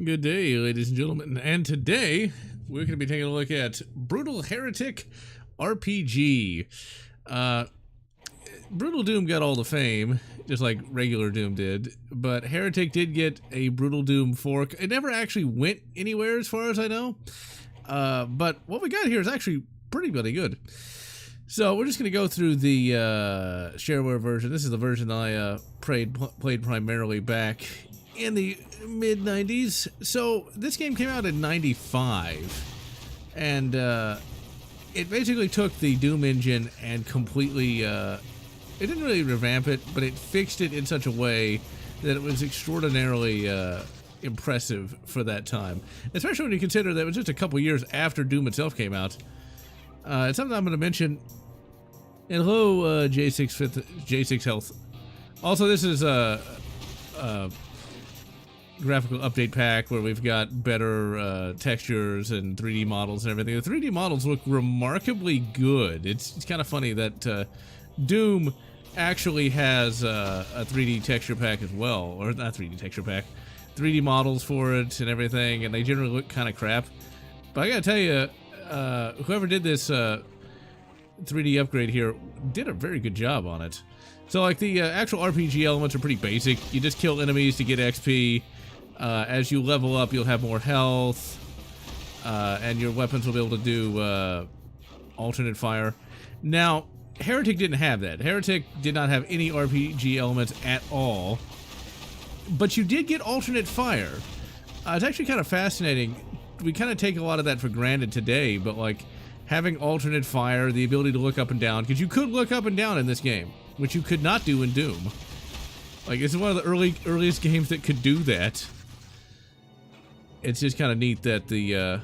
Good day, ladies and gentlemen, and today we're going to be taking a look at Brutal Heretic RPG. Brutal Doom got all the fame, just like regular Doom did, but Heretic did get a Brutal Doom fork. It never actually went anywhere as far as I know, but what we got here is actually pretty bloody good. So we're just going to go through the shareware version. This is the version that I played primarily back in the mid-90s. So this game came out in 95, and it basically took the Doom engine and completely, it didn't really revamp it, but it fixed it in such a way that it was extraordinarily impressive for that time, especially when you consider that it was just a couple years after Doom itself came out. It's something I'm going to mention. And hello, J6 Health. Also, this is a graphical update pack where we've got better textures and 3D models and everything. The 3D models look remarkably good. It's kind of funny that Doom actually has a 3D texture pack as well, or not 3D texture pack, 3D models for it and everything, and they generally look kind of crap. But I gotta tell you, whoever did this 3D upgrade here did a very good job on it. So like the actual RPG elements are pretty basic. You just kill enemies to get XP. As you level up, you'll have more health, and your weapons will be able to do alternate fire. Now, Heretic didn't have that. Heretic did not have any RPG elements at all, but you did get alternate fire. It's actually kind of fascinating. We kind of take a lot of that for granted today, but like having alternate fire, the ability to look up and down, because you could look up and down in this game, which you could not do in Doom. Like, this is one of the earliest games that could do that. It's just kind of neat that the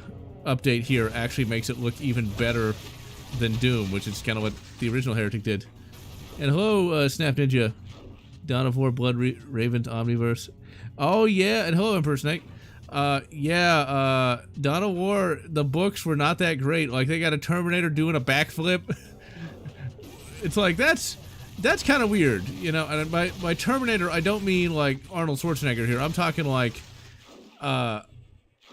update here actually makes it look even better than Doom, which is kind of what the original Heretic did. And hello, Snap Ninja, Dawn of War, Blood Raven's Omniverse. Oh yeah, and hello, Impersonate. Dawn of War, the books were not that great. Like, they got a Terminator doing a backflip. It's like, that's kind of weird, you know. And by Terminator, I don't mean like Arnold Schwarzenegger here. I'm talking like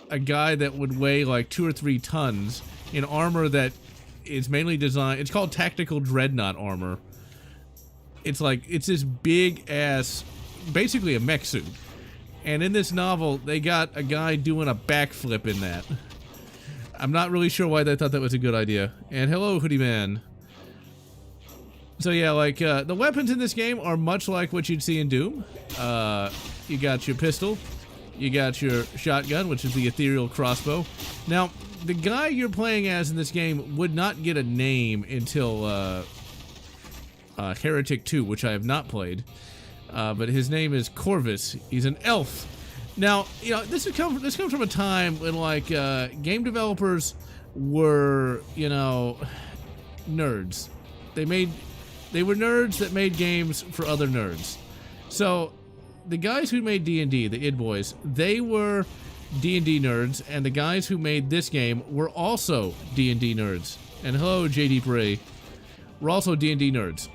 a guy that would weigh like 2 or 3 tons in armor that is mainly designed. It's called tactical dreadnought armor. It's like, it's this big ass, basically a mech suit. And in this novel, they got a guy doing a backflip in that. I'm not really sure why they thought that was a good idea. And hello, Hoodie Man. So yeah, like, the weapons in this game are much like what you'd see in Doom. You got your pistol, you got your shotgun, which is the ethereal crossbow. Now, the guy you're playing as in this game would not get a name until Heretic 2, which I have not played. But his name is Corvus. He's an elf. Now, you know, this comes from a time when, like, game developers were, you know, nerds. They were nerds that made games for other nerds. So, the guys who made D&D, the id Boys, they were D&D nerds, and the guys who made this game were also D&D nerds. And hello, JD Bray. We're also D&D nerds.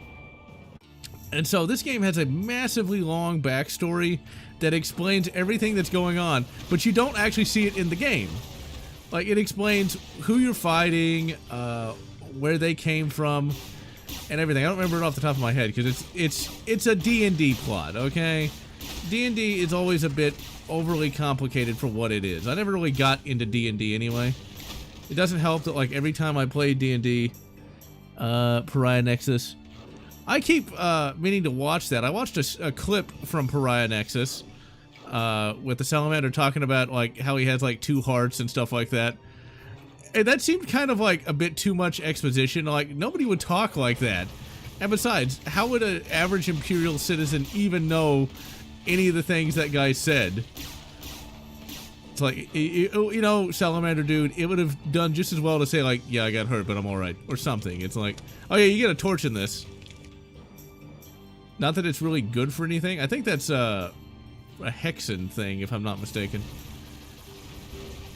And so this game has a massively long backstory that explains everything that's going on, but you don't actually see it in the game. Like, it explains who you're fighting, where they came from, and everything. I don't remember it off the top of my head because it's a D&D plot, okay? D&D is always a bit overly complicated for what it is. I never really got into D&D anyway. It doesn't help that, like, every time I play D&D, Pariah Nexus, I keep meaning to watch that. I watched a clip from Pariah Nexus with the Salamander talking about like how he has like 2 hearts and stuff like that. And that seemed kind of like a bit too much exposition. Like, nobody would talk like that. And besides, how would an average Imperial citizen even know any of the things that guy said? It's like, you know, Salamander dude, it would have done just as well to say like, yeah, I got hurt, but I'm alright, or something. It's like, oh yeah, you get a torch in this. Not that it's really good for anything. I think that's a Hexen thing, if I'm not mistaken.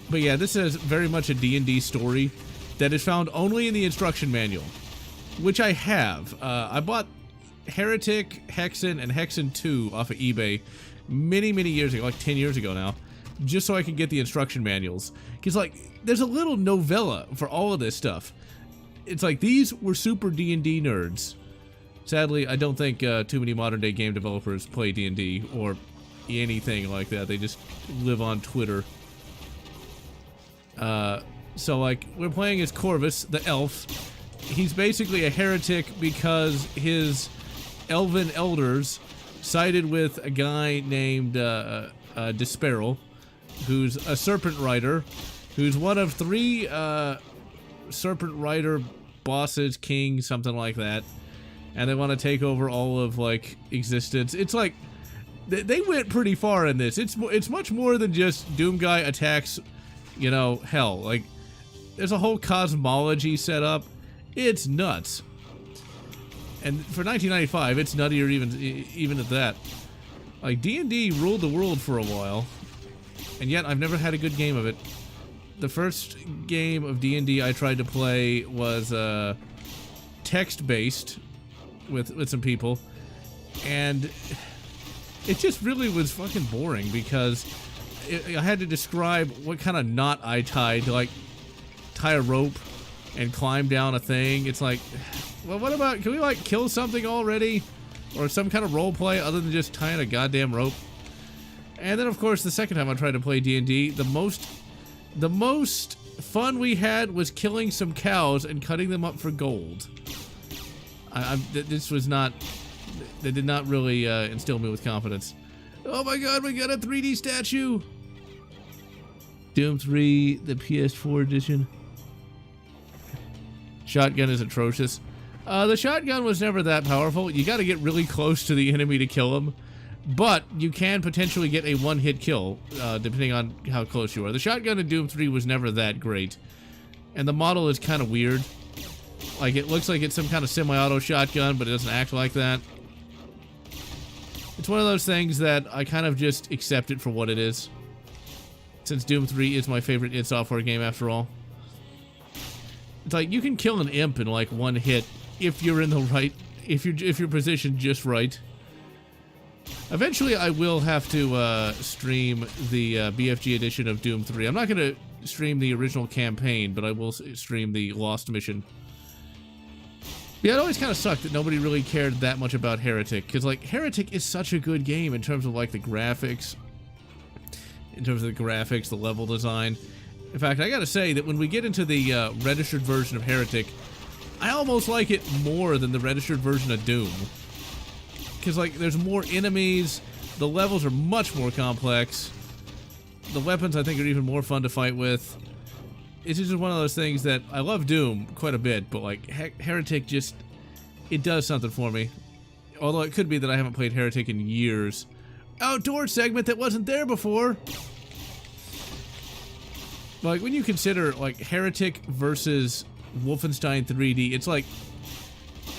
But yeah, this is very much a D&D story that is found only in the instruction manual, which I have. I bought Heretic, Hexen, and Hexen 2 off of eBay many, many years ago, like 10 years ago now. just so I could get the instruction manuals. Because, like, there's a little novella for all of this stuff. It's like, these were super D&D nerds. Sadly, I don't think too many modern-day game developers play D&D or anything like that. They just live on Twitter. So, like, we're playing as Corvus, the elf. He's basically a heretic because his elven elders sided with a guy named Disparel, who's a serpent rider, who's one of 3 serpent rider bosses, king, something like that. And they want to take over all of, like, existence. It's like, they went pretty far in this. It's much more than just Doom guy attacks, you know, hell. Like, there's a whole cosmology set up. It's nuts. And for 1995, it's nuttier even at that. Like, D&D ruled the world for a while, and yet I've never had a good game of it. The first game of D&D I tried to play was text-based with some people, and it just really was fucking boring because I had to describe what kind of knot I tied to, like, tie a rope and climb down a thing. It's like, well, what about, can we, like, kill something already? Or some kind of role play other than just tying a goddamn rope? And then, of course, the second time I tried to play D&D, the most fun we had was killing some cows and cutting them up for gold. This was not, that did not really instill me with confidence. Oh my god, we got a 3D statue! Doom 3, the PS4 edition. Shotgun is atrocious. The shotgun was never that powerful. You gotta get really close to the enemy to kill him. But you can potentially get a one-hit kill, depending on how close you are. The shotgun in Doom 3 was never that great. And the model is kind of weird. Like, it looks like it's some kind of semi-auto shotgun, but it doesn't act like that. It's one of those things that I kind of just accept it for what it is. Since Doom 3 is my favorite id Software game after all. It's like, you can kill an imp in like one hit if you're in the right, if you're positioned just right. Eventually I will have to stream the BFG edition of Doom 3. I'm not going to stream the original campaign, but I will stream the Lost mission. Yeah, it always kind of sucked that nobody really cared that much about Heretic, because, like, Heretic is such a good game in terms of, like, the graphics, the level design. In fact, I gotta say that when we get into the registered version of Heretic, I almost like it more than the registered version of Doom. Because, like, there's more enemies, the levels are much more complex, the weapons I think are even more fun to fight with. It's just one of those things that I love Doom quite a bit, but, like, Heretic just, it does something for me. Although it could be that I haven't played Heretic in years. Outdoor segment that wasn't there before! Like, when you consider, like, Heretic versus Wolfenstein 3D, it's like,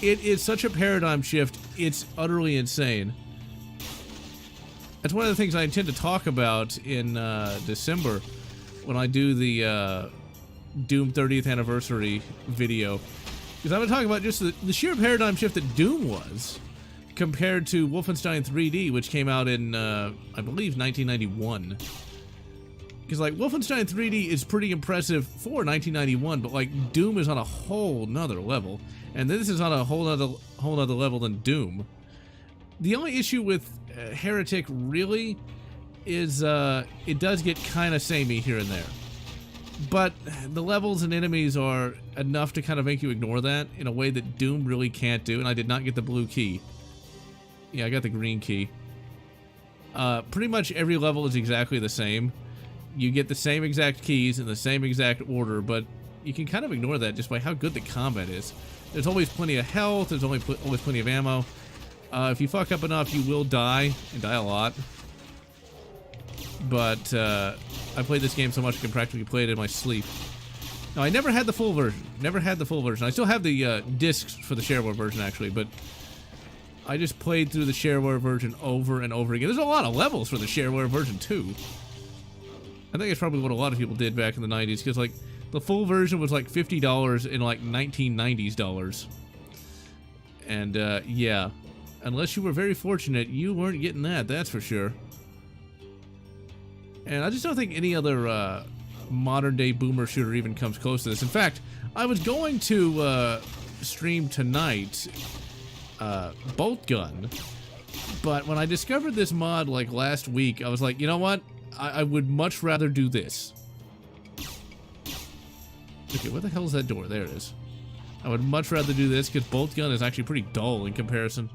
it is such a paradigm shift, it's utterly insane. That's one of the things I intend to talk about in December, when I do the Doom 30th anniversary video. Because I'm going to talk about just the sheer paradigm shift that Doom was, compared to Wolfenstein 3D, which came out in, I believe, 1991. Because, like, Wolfenstein 3D is pretty impressive for 1991, but, like, Doom is on a whole nother level. And this is on a whole nother level than Doom. The only issue with Heretic, really, is it does get kind of samey here and there. But the levels and enemies are enough to kind of make you ignore that in a way that Doom really can't do, and I did not get the blue key. Yeah, I got the green key. Pretty much every level is exactly the same. You get the same exact keys in the same exact order, but you can kind of ignore that just by how good the combat is. There's always plenty of health, there's always plenty of ammo. If you fuck up enough, you will die, and die a lot. But I played this game so much I can practically play it in my sleep. Now, I never had the full version. I still have the discs for the shareware version, actually, but I just played through the shareware version over and over again. There's a lot of levels for the shareware version, too. I think it's probably what a lot of people did back in the 90s, because, like, the full version was like $50 in, like, 1990s dollars. And, yeah. Unless you were very fortunate, you weren't getting that, that's for sure. And I just don't think any other modern day boomer shooter even comes close to this. In fact, I was going to stream tonight Bolt Gun, but when I discovered this mod like last week, I was like, you know what? I would much rather do this. Okay, what the hell is that door? There it is. I would much rather do this because Bolt Gun is actually pretty dull in comparison.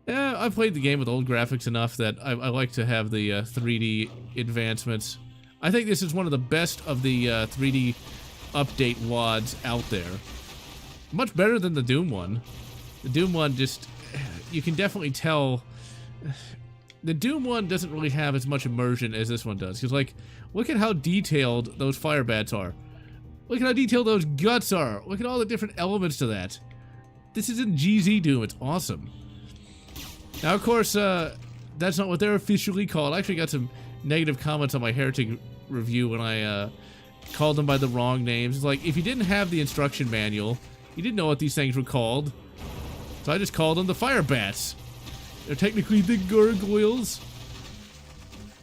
Yeah, I've played the game with old graphics enough that I like to have the 3D advancements. I think this is one of the best of the 3D update WODs out there. Much better than the Doom one. The Doom one just, you can definitely tell. The Doom one doesn't really have as much immersion as this one does. Because, like, look at how detailed those fire bats are. Look at how detailed those guts are. Look at all the different elements to that. This isn't GZ Doom. It's awesome. Now, of course, that's not what they're officially called. I actually got some negative comments on my Heretic review when I called them by the wrong names. It's like, if you didn't have the instruction manual, you didn't know what these things were called. So I just called them the fire bats. They're technically the gargoyles.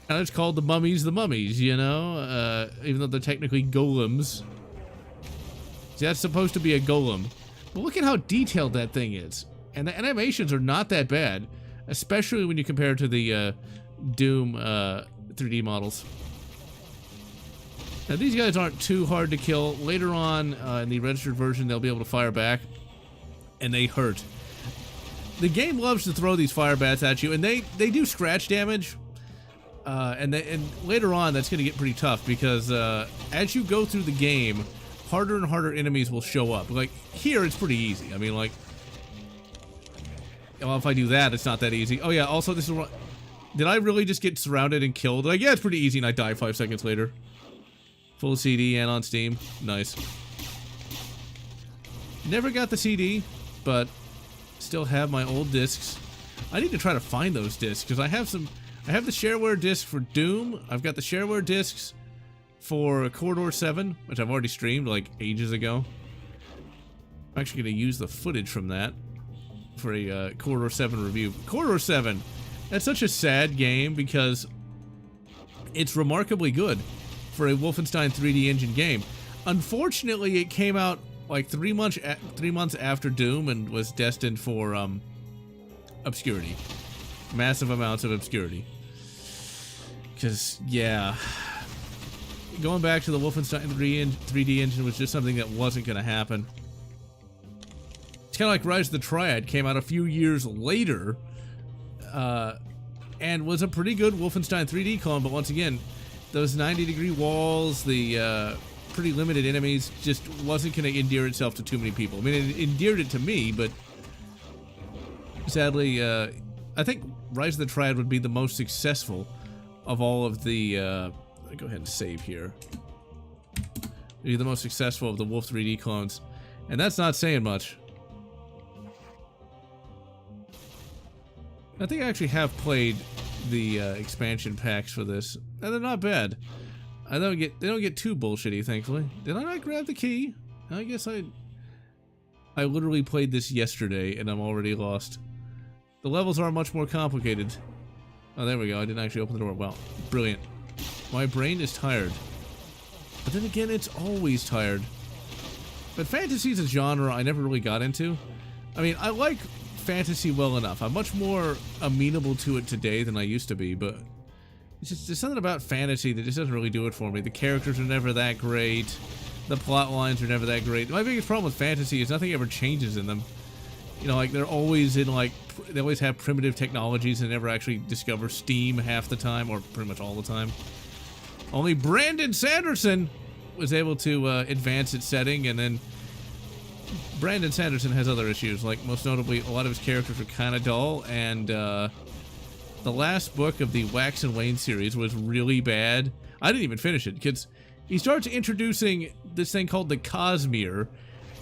And I just called the mummies, you know? Even though they're technically golems. See, that's supposed to be a golem. But look at how detailed that thing is. And the animations are not that bad. Especially when you compare it to the Doom 3D models. Now, these guys aren't too hard to kill. Later on, in the registered version, they'll be able to fire back. And they hurt. The game loves to throw these fire bats at you, and they do scratch damage. And later on, that's going to get pretty tough, because as you go through the game, harder and harder enemies will show up. Like, here, it's pretty easy. I mean, like, well, if I do that, it's not that easy. Oh, yeah, also, this is what... Did I really just get surrounded and killed? Like, yeah, it's pretty easy, and I die 5 seconds later. Full CD and on Steam. Nice. Never got the CD, but still have my old discs. I need to try to find those discs, because I have the shareware disc for Doom. I've got the shareware discs for Corridor 7, which I've already streamed, like, ages ago. I'm actually going to use the footage from that for a Corridor 7 review. Corridor 7, that's such a sad game because it's remarkably good for a Wolfenstein 3D engine game. Unfortunately, it came out like 3 months after Doom and was destined for obscurity. Massive amounts of obscurity. Because, yeah, going back to the Wolfenstein 3D engine was just something that wasn't going to happen. It's kind of like Rise of the Triad came out a few years later and was a pretty good Wolfenstein 3D clone, but once again, those 90-degree walls, the pretty limited enemies, just wasn't going to endear itself to too many people. I mean, it endeared it to me, but sadly, I think Rise of the Triad would be the most successful of all of the, let me go ahead and save here. Be the most successful of the Wolf 3D clones. And that's not saying much. I think I actually have played the expansion packs for this, and they're not bad. They don't get too bullshitty, thankfully. Did I not grab the key? I guess I literally played this yesterday, and I'm already lost. The levels are much more complicated. Oh, there we go. I didn't actually open the door. Wow, brilliant. My brain is tired. But then again, it's always tired. But fantasy is a genre I never really got into. I mean, I like fantasy well enough. I'm much more amenable to it today than I used to be, but it's just, there's something about fantasy that just doesn't really do it for me. The characters are never that great. The plot lines are never that great. My biggest problem with fantasy is nothing ever changes in them. You know, like, they're always in, like, they always have primitive technologies and never actually discover steam half the time, or pretty much all the time. Only Brandon Sanderson was able to advance its setting, and then Brandon Sanderson has other issues, like, most notably, a lot of his characters are kind of dull, and the last book of the Wax and Wayne series was really bad. I didn't even finish it, because he starts introducing this thing called the Cosmere.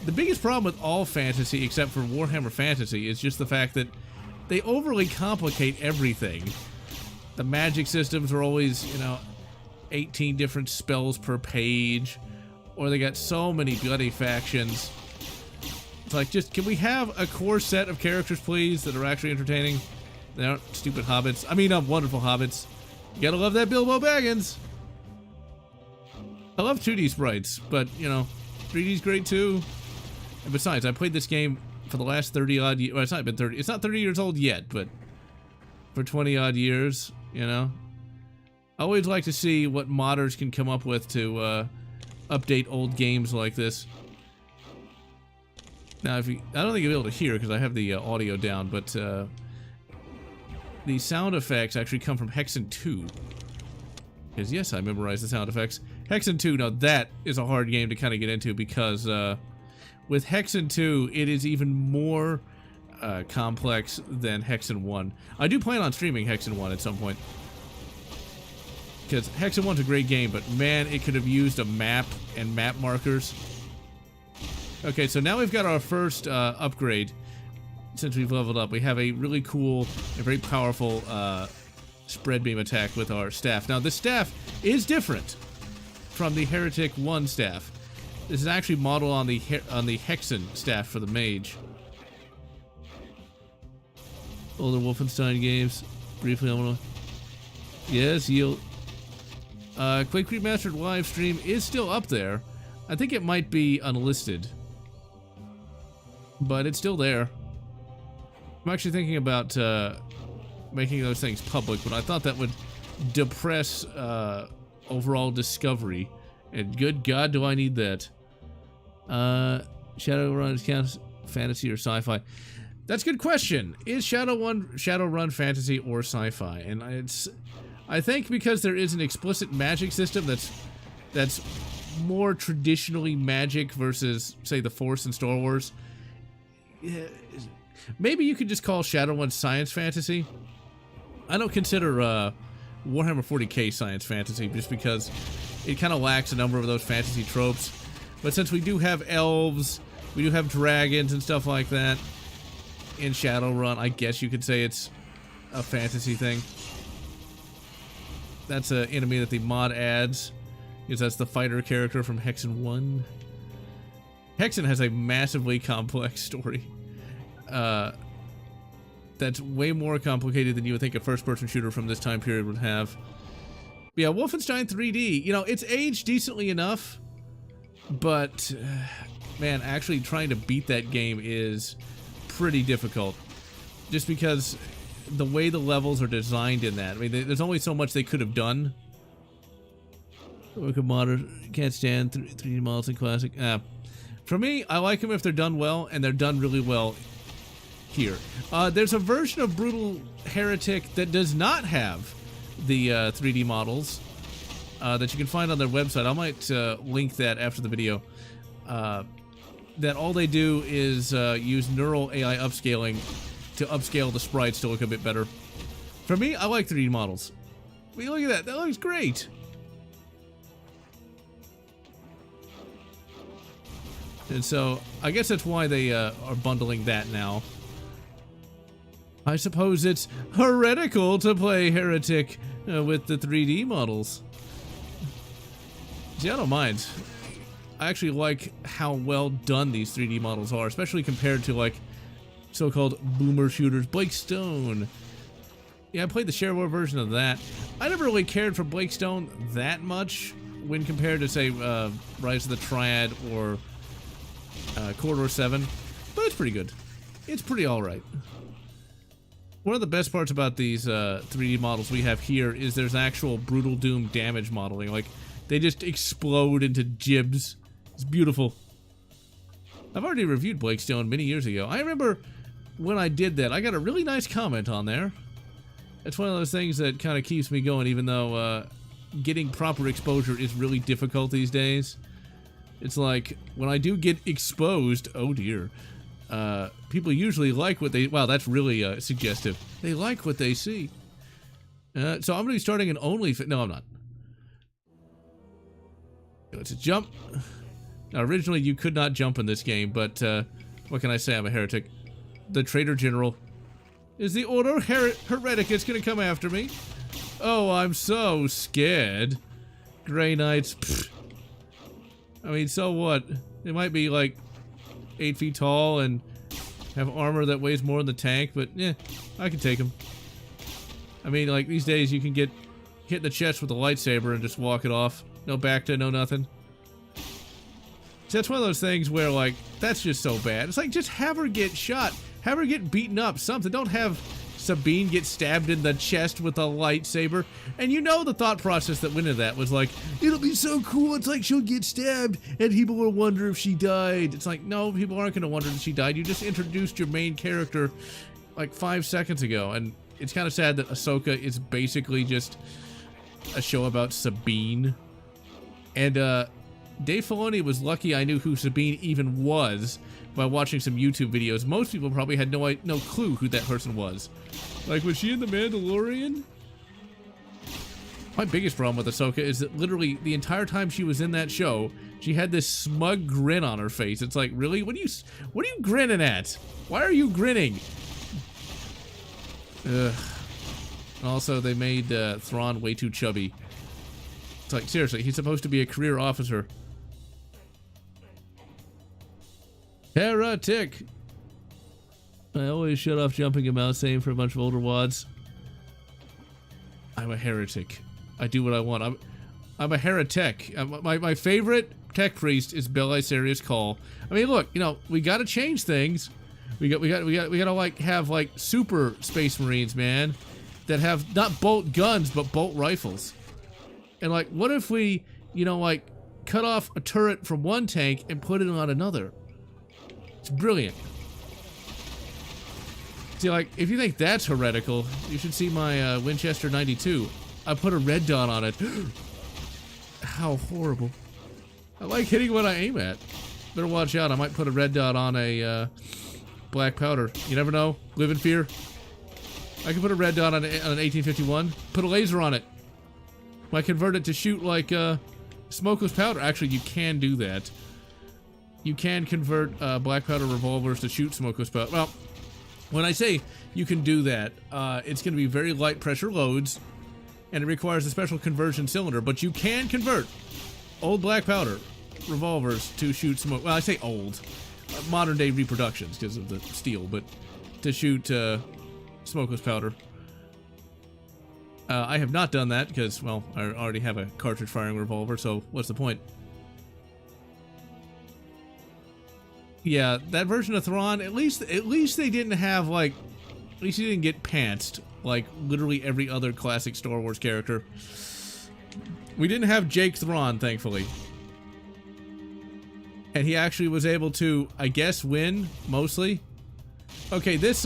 The biggest problem with all fantasy, except for Warhammer Fantasy, is just the fact that they overly complicate everything. The magic systems are always, you know, 18 different spells per page, or they got so many bloody factions. It's like, just, can we have a core set of characters, please, that are actually entertaining? They aren't stupid hobbits. I mean, wonderful hobbits. You gotta love that Bilbo Baggins. I love 2D sprites, but, you know, 3D's great too. And besides, I played this game for the last 30 odd years. Well, it's not been 30. It's not 30 years old yet, but for 20 odd years, you know. I always like to see what modders can come up with to update old games like this. Now, if you, I don't think you'll be able to hear because I have the audio down, but the sound effects actually come from Hexen 2. Because yes, I memorized the sound effects. Hexen 2, now that is a hard game to kind of get into because with Hexen 2, it is even more complex than Hexen 1. I do plan on streaming Hexen 1 at some point. Because Hexen 1's a great game, but man, it could have used a map and map markers. Okay, so now we've got our first upgrade. Since we've leveled up, we have a really cool and very powerful spread beam attack with our staff. Now, this staff is different from the Heretic 1 staff. This is actually modeled on the Hexen staff for the mage. Older Wolfenstein games. Briefly, I'm gonna... Yes, yield. Quake Remastered live stream is still up there. I think it might be unlisted, but it's still there. I'm actually thinking about making those things public, but I thought that would depress overall discovery. And good God, do I need that. Shadowrun counts fantasy or sci-fi? That's a good question. Is Shadowrun fantasy or sci-fi? And I think because there is an explicit magic system that's more traditionally magic versus, say, the Force in Star Wars. Yeah, maybe you could just call Shadowrun science fantasy. I don't consider Warhammer 40k science fantasy just because it kind of lacks a number of those fantasy tropes. But since we do have elves, we do have dragons and stuff like that in Shadowrun, I guess you could say it's a fantasy thing. That's an enemy that the mod adds, because that's the fighter character from Hexen 1. Hexen has a massively complex story. That's way more complicated than you would think a first-person shooter from this time period would have. Yeah, Wolfenstein 3D, you know, it's aged decently enough, but, man, actually trying to beat that game is pretty difficult. Just because the way the levels are designed in that. I mean, there's only so much they could have done. Work of modern, can't stand 3D models in classic. For me, I like them if they're done well, and they're done really well here. There's a version of Brutal Heretic that does not have the 3D models that you can find on their website. I might link that after the video. That all they do is use neural AI upscaling to upscale the sprites to look a bit better. For me, I like 3D models. I mean, look at that. That looks great. And so, I guess that's why they are bundling that now. I suppose it's heretical to play Heretic with the 3D models. See, I don't mind. I actually like how well done these 3D models are, especially compared to, like, so-called boomer shooters. Blake Stone. Yeah, I played the shareware version of that. I never really cared for Blake Stone that much when compared to, say, Rise of the Triad or Corridor 7, but it's pretty good. It's pretty alright. One of the best parts about these 3D models we have here is there's actual Brutal Doom damage modeling. Like, they just explode into gibs. It's beautiful. I've already reviewed Blake Stone many years ago. I remember when I did that, I got a really nice comment on there. It's one of those things that kind of keeps me going, even though getting proper exposure is really difficult these days. It's like, when I do get exposed, oh dear, people usually like what they, wow, that's really suggestive. They like what they see. So I'm going to be starting an OnlyFans, no I'm not. Let's jump. Now originally you could not jump in this game, but what can I say, I'm a heretic. The Traitor General is the Order Heretic, it's going to come after me. Oh, I'm so scared. Grey Knights, pfft. I mean, so what? They might be like 8 feet tall and have armor that weighs more than the tank, but yeah, I can take them. I mean, like, these days you can get hit in the chest with a lightsaber and just walk it off. No bacta, no nothing. So that's one of those things where, like, that's just so bad. It's like, just have her get shot. Have her get beaten up, something. Don't have Sabine get stabbed in the chest with a lightsaber. And you know the thought process that went into that was like, it'll be so cool, it's like she'll get stabbed and people will wonder if she died. It's like, no, people aren't going to wonder if she died. You just introduced your main character like 5 seconds ago. And it's kind of sad that Ahsoka is basically just a show about Sabine. And Dave Filoni was lucky I knew who Sabine even was by watching some YouTube videos. Most people probably had no clue who that person was. Like, was she in The Mandalorian? My biggest problem with Ahsoka is that literally the entire time she was in that show, she had this smug grin on her face. It's like, really? What are you grinning at? Why are you grinning? Ugh. Also, they made Thrawn way too chubby. It's like, seriously, he's supposed to be a career officer. Heretic! I always shut off jumping and mouse aim for a bunch of older wads. I'm a heretic. I do what I want. I'm a heretic. My favorite tech priest is Bel Isarius Call. I mean, look, you know, we gotta change things. We gotta like have like super space marines, man, that have not bolt guns but bolt rifles. And like, what if we, you know, like cut off a turret from one tank and put it on another? It's brilliant. See, like, if you think that's heretical, you should see my Winchester 92. I put a red dot on it. How horrible. I like hitting what I aim at. Better watch out. I might put a red dot on a black powder. You never know. Live in fear. I can put a red dot on an 1851. Put a laser on it. Might convert it to shoot like smokeless powder. Actually, you can do that. You can convert black powder revolvers to shoot smokeless powder. Well, when I say you can do that, it's going to be very light pressure loads, and it requires a special conversion cylinder. But you can convert old black powder revolvers to shoot smoke. Well, I say old, modern day reproductions because of the steel, but to shoot smokeless powder. I have not done that because, well, I already have a cartridge firing revolver. So what's the point? Yeah, that version of Thrawn, at least they didn't have, like, at least he didn't get pantsed like literally every other classic Star Wars character. We didn't have Jake Thrawn, thankfully. And he actually was able to, I guess, win, mostly. Okay, this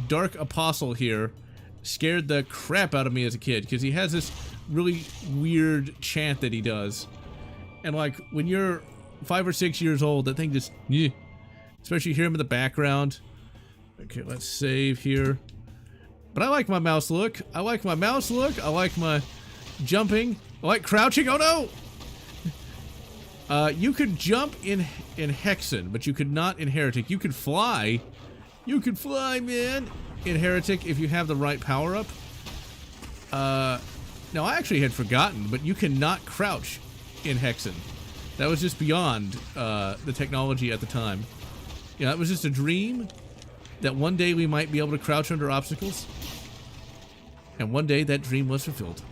Dark Apostle here scared the crap out of me as a kid, because he has this really weird chant that he does. And, like, when you're 5 or 6 years old, that thing just, especially you hear him in the background. Okay, let's save here. But I like my mouse look. I like my mouse look. I like my jumping. I like crouching. Oh no! You could jump in Hexen, but you could not in Heretic. You could fly. You could fly, man, in Heretic if you have the right power up. Now I actually had forgotten, but you cannot crouch in Hexen. That was just beyond the technology at the time. Yeah, it was just a dream that one day we might be able to crouch under obstacles. And one day that dream was fulfilled.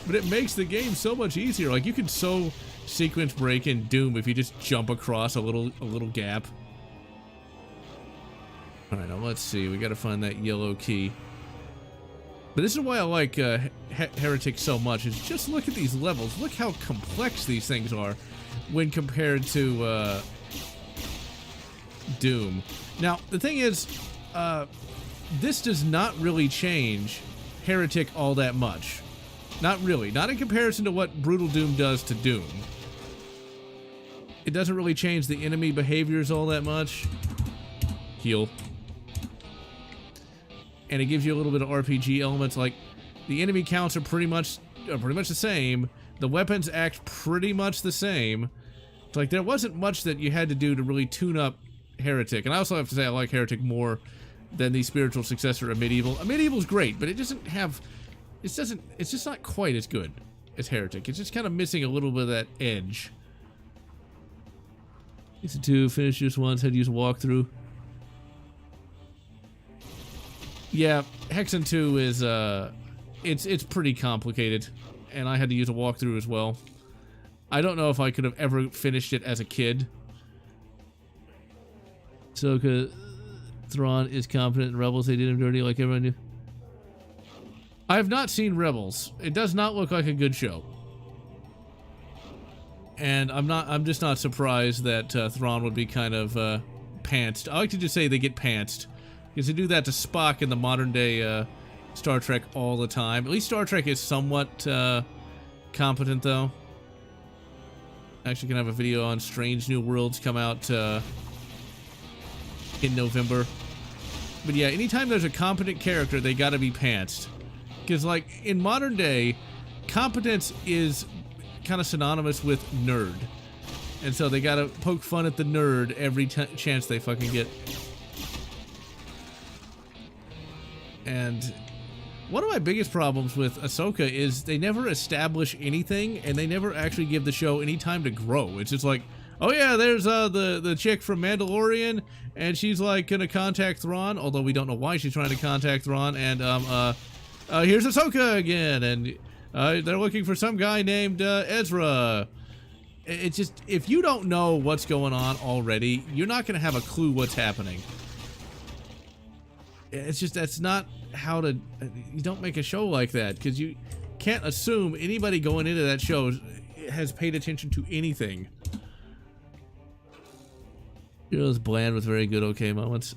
But it makes the game so much easier. Like, you can so sequence break in Doom if you just jump across a little gap. Alright, now let's see. We gotta find that yellow key. But this is why I like Heretic so much, is just look at these levels. Look how complex these things are when compared to Doom. Now, the thing is, this does not really change Heretic all that much. Not really. Not in comparison to what Brutal Doom does to Doom. It doesn't really change the enemy behaviors all that much. Heal. And it gives you a little bit of RPG elements, like the enemy counts are pretty much the same. The weapons act pretty much the same. It's like there wasn't much that you had to do to really tune up Heretic. And I also have to say I like Heretic more than the spiritual successor of Medieval. Medieval's great, but it doesn't have, it's just not quite as good as Heretic. It's just kind of missing a little bit of that edge. These are two, finish just once, had to use a walkthrough. Yeah, Hexen 2 is, it's pretty complicated, and I had to use a walkthrough as well. I don't know if I could have ever finished it as a kid. Ahsoka, Thrawn is competent in Rebels. They did him dirty like everyone knew. I have not seen Rebels. It does not look like a good show. And I'm just not surprised that Thrawn would be kind of pantsed. I like to just say they get pantsed, because they do that to Spock in the modern day Star Trek all the time. At least Star Trek is somewhat competent, though. Actually, can have a video on Strange New Worlds come out in November. But yeah, anytime there's a competent character, they gotta be pantsed. Because, like, in modern day, competence is kind of synonymous with nerd. And so they gotta poke fun at the nerd every chance they fucking get. And one of my biggest problems with Ahsoka is they never establish anything, and they never actually give the show any time to grow. It's just like, oh yeah, there's the chick from Mandalorian, and she's like gonna contact Thrawn, although we don't know why she's trying to contact Thrawn, and here's Ahsoka again, and they're looking for some guy named Ezra. It's just, if you don't know what's going on already, you're not gonna have a clue what's happening. It's just, that's not how to, you don't make a show like that, because you can't assume anybody going into that show has paid attention to anything. Heroes bland with very good okay moments.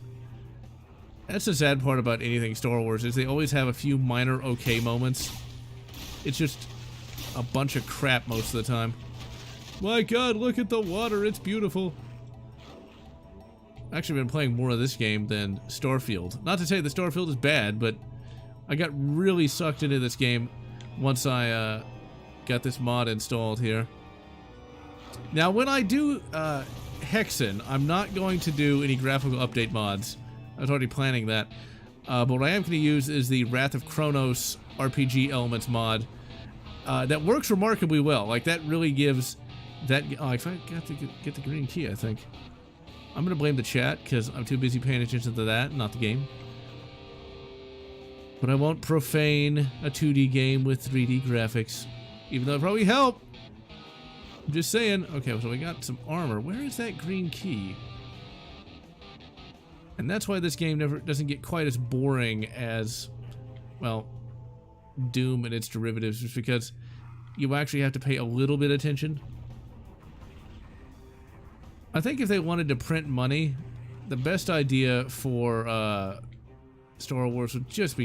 That's the sad part about anything Star Wars, is they always have a few minor okay moments. It's just a bunch of crap most of the time. My god, look at the water, it's beautiful. I've actually been playing more of this game than Starfield. Not to say that Starfield is bad, but I got really sucked into this game once I got this mod installed here. Now, when I do Hexen, I'm not going to do any graphical update mods. I was already planning that. But what I am going to use is the Wrath of Kronos RPG Elements mod. That works remarkably well. Like, that really gives that... Oh, I got to get the green key, I think. I'm going to blame the chat, because I'm too busy paying attention to that, not the game. But I won't profane a 2D game with 3D graphics. Even though it probably help. I'm just saying. Okay, so we got some armor. Where is that green key? And that's why this game never doesn't get quite as boring as, well, Doom and its derivatives, just because you actually have to pay a little bit of attention. I think if they wanted to print money, the best idea for Star Wars would just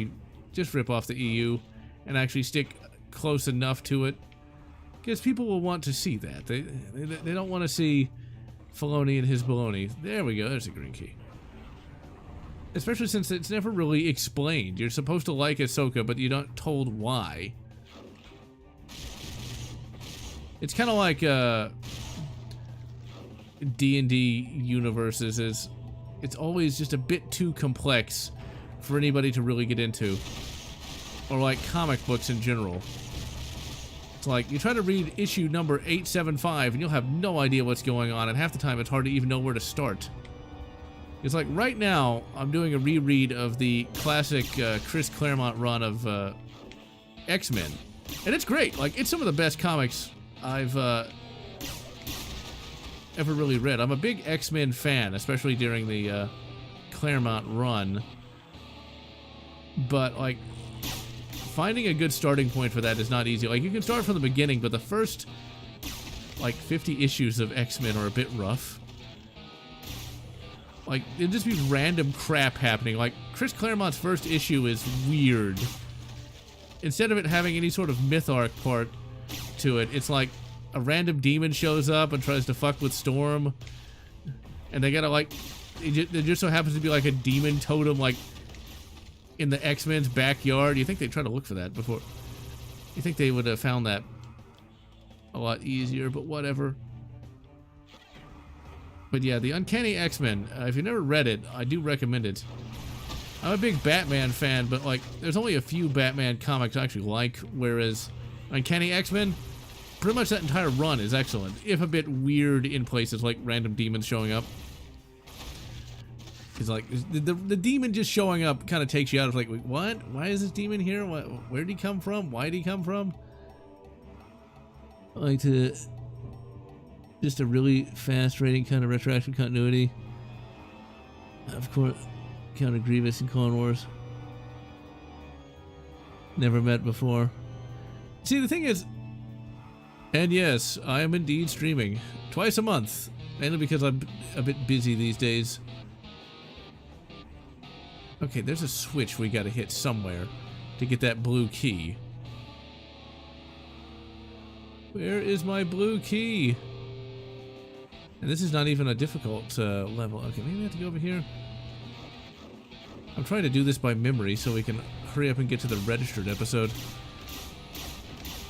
rip off the EU and actually stick close enough to it, because people will want to see that. They don't want to see Filoni and his baloney. There we go. There's a green key. Especially since it's never really explained. You're supposed to like Ahsoka, but you're not told why. It's kind of like D&D universes is, it's always just a bit too complex for anybody to really get into. Or like comic books in general. It's like, you try to read issue number 875 and you'll have no idea what's going on, and half the time it's hard to even know where to start. It's like, right now, I'm doing a reread of the classic Chris Claremont run of X-Men. And it's great. Like, it's some of the best comics I've ever really read. I'm a big X-Men fan, especially during the Claremont run. But, like, finding a good starting point for that is not easy. Like, you can start from the beginning, but the first, like, 50 issues of X-Men are a bit rough. Like, it'd just be random crap happening. Like, Chris Claremont's first issue is weird. Instead of it having any sort of myth arc part to it, it's like a random demon shows up and tries to fuck with Storm. And they gotta, like, there just so happens to be, like, a demon totem, like, in the X-Men's backyard. You think they'd try to look for that before? You think they would have found that a lot easier, but whatever. But yeah, the Uncanny X-Men, if you've never read it, I do recommend it. I'm a big Batman fan, but like, there's only a few Batman comics I actually like, whereas Uncanny X-Men, pretty much that entire run is excellent, if a bit weird in places like random demons showing up. Because like the demon just showing up kind of takes you out of like, wait, what? Why is this demon here? Where did he come from? Why did he come from? I like to just a really fast rating kind of retroactive continuity. Of course, Count Grievous in Clone Wars. Never met before. See, the thing is, and yes, I am indeed streaming twice a month, mainly because I'm a bit busy these days. Okay, there's a switch we gotta hit somewhere to get that blue key. Where is my blue key? And this is not even a difficult level. Okay, maybe I have to go over here. I'm trying to do this by memory so we can hurry up and get to the registered episode.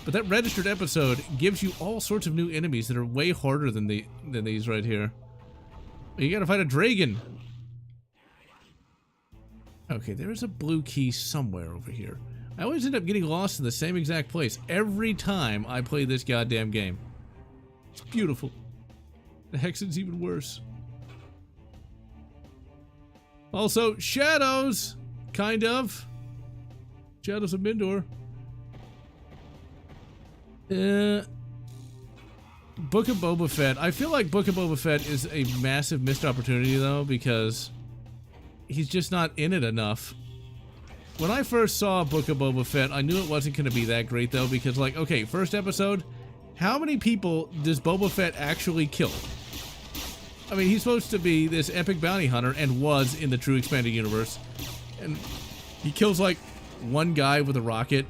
But that registered episode gives you all sorts of new enemies that are way harder than these right here. You gotta fight a dragon. Okay, there is a blue key somewhere over here. I always end up getting lost in the same exact place every time I play this goddamn game. It's beautiful. The Hexen's even worse. Also, shadows! Kind of. Shadows of Mindor. Book of Boba Fett. I feel like Book of Boba Fett is a massive missed opportunity, though, because he's just not in it enough. When I first saw Book of Boba Fett, I knew it wasn't going to be that great, though, because, like, okay, first episode, how many people does Boba Fett actually kill? I mean, he's supposed to be this epic bounty hunter, and was in the true expanded universe. And he kills, like, one guy with a rocket.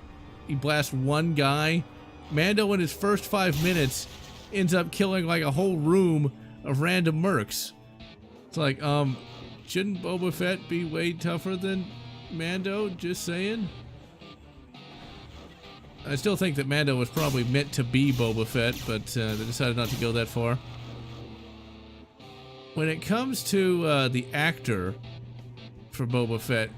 He blasts one guy. Mando, in his first 5 minutes, ends up killing, like, a whole room of random mercs. It's like, shouldn't Boba Fett be way tougher than Mando? Just saying. I still think that Mando was probably meant to be Boba Fett, but they decided not to go that far. When it comes to the actor for Boba Fett,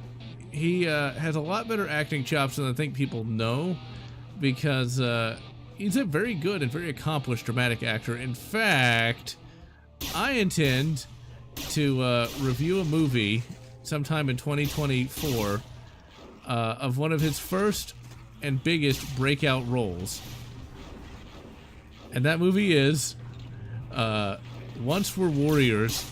he has a lot better acting chops than I think people know, because he's a very good and very accomplished dramatic actor. In fact, I intend to review a movie sometime in 2024 of one of his first and biggest breakout roles. And that movie is Once Were Warriors.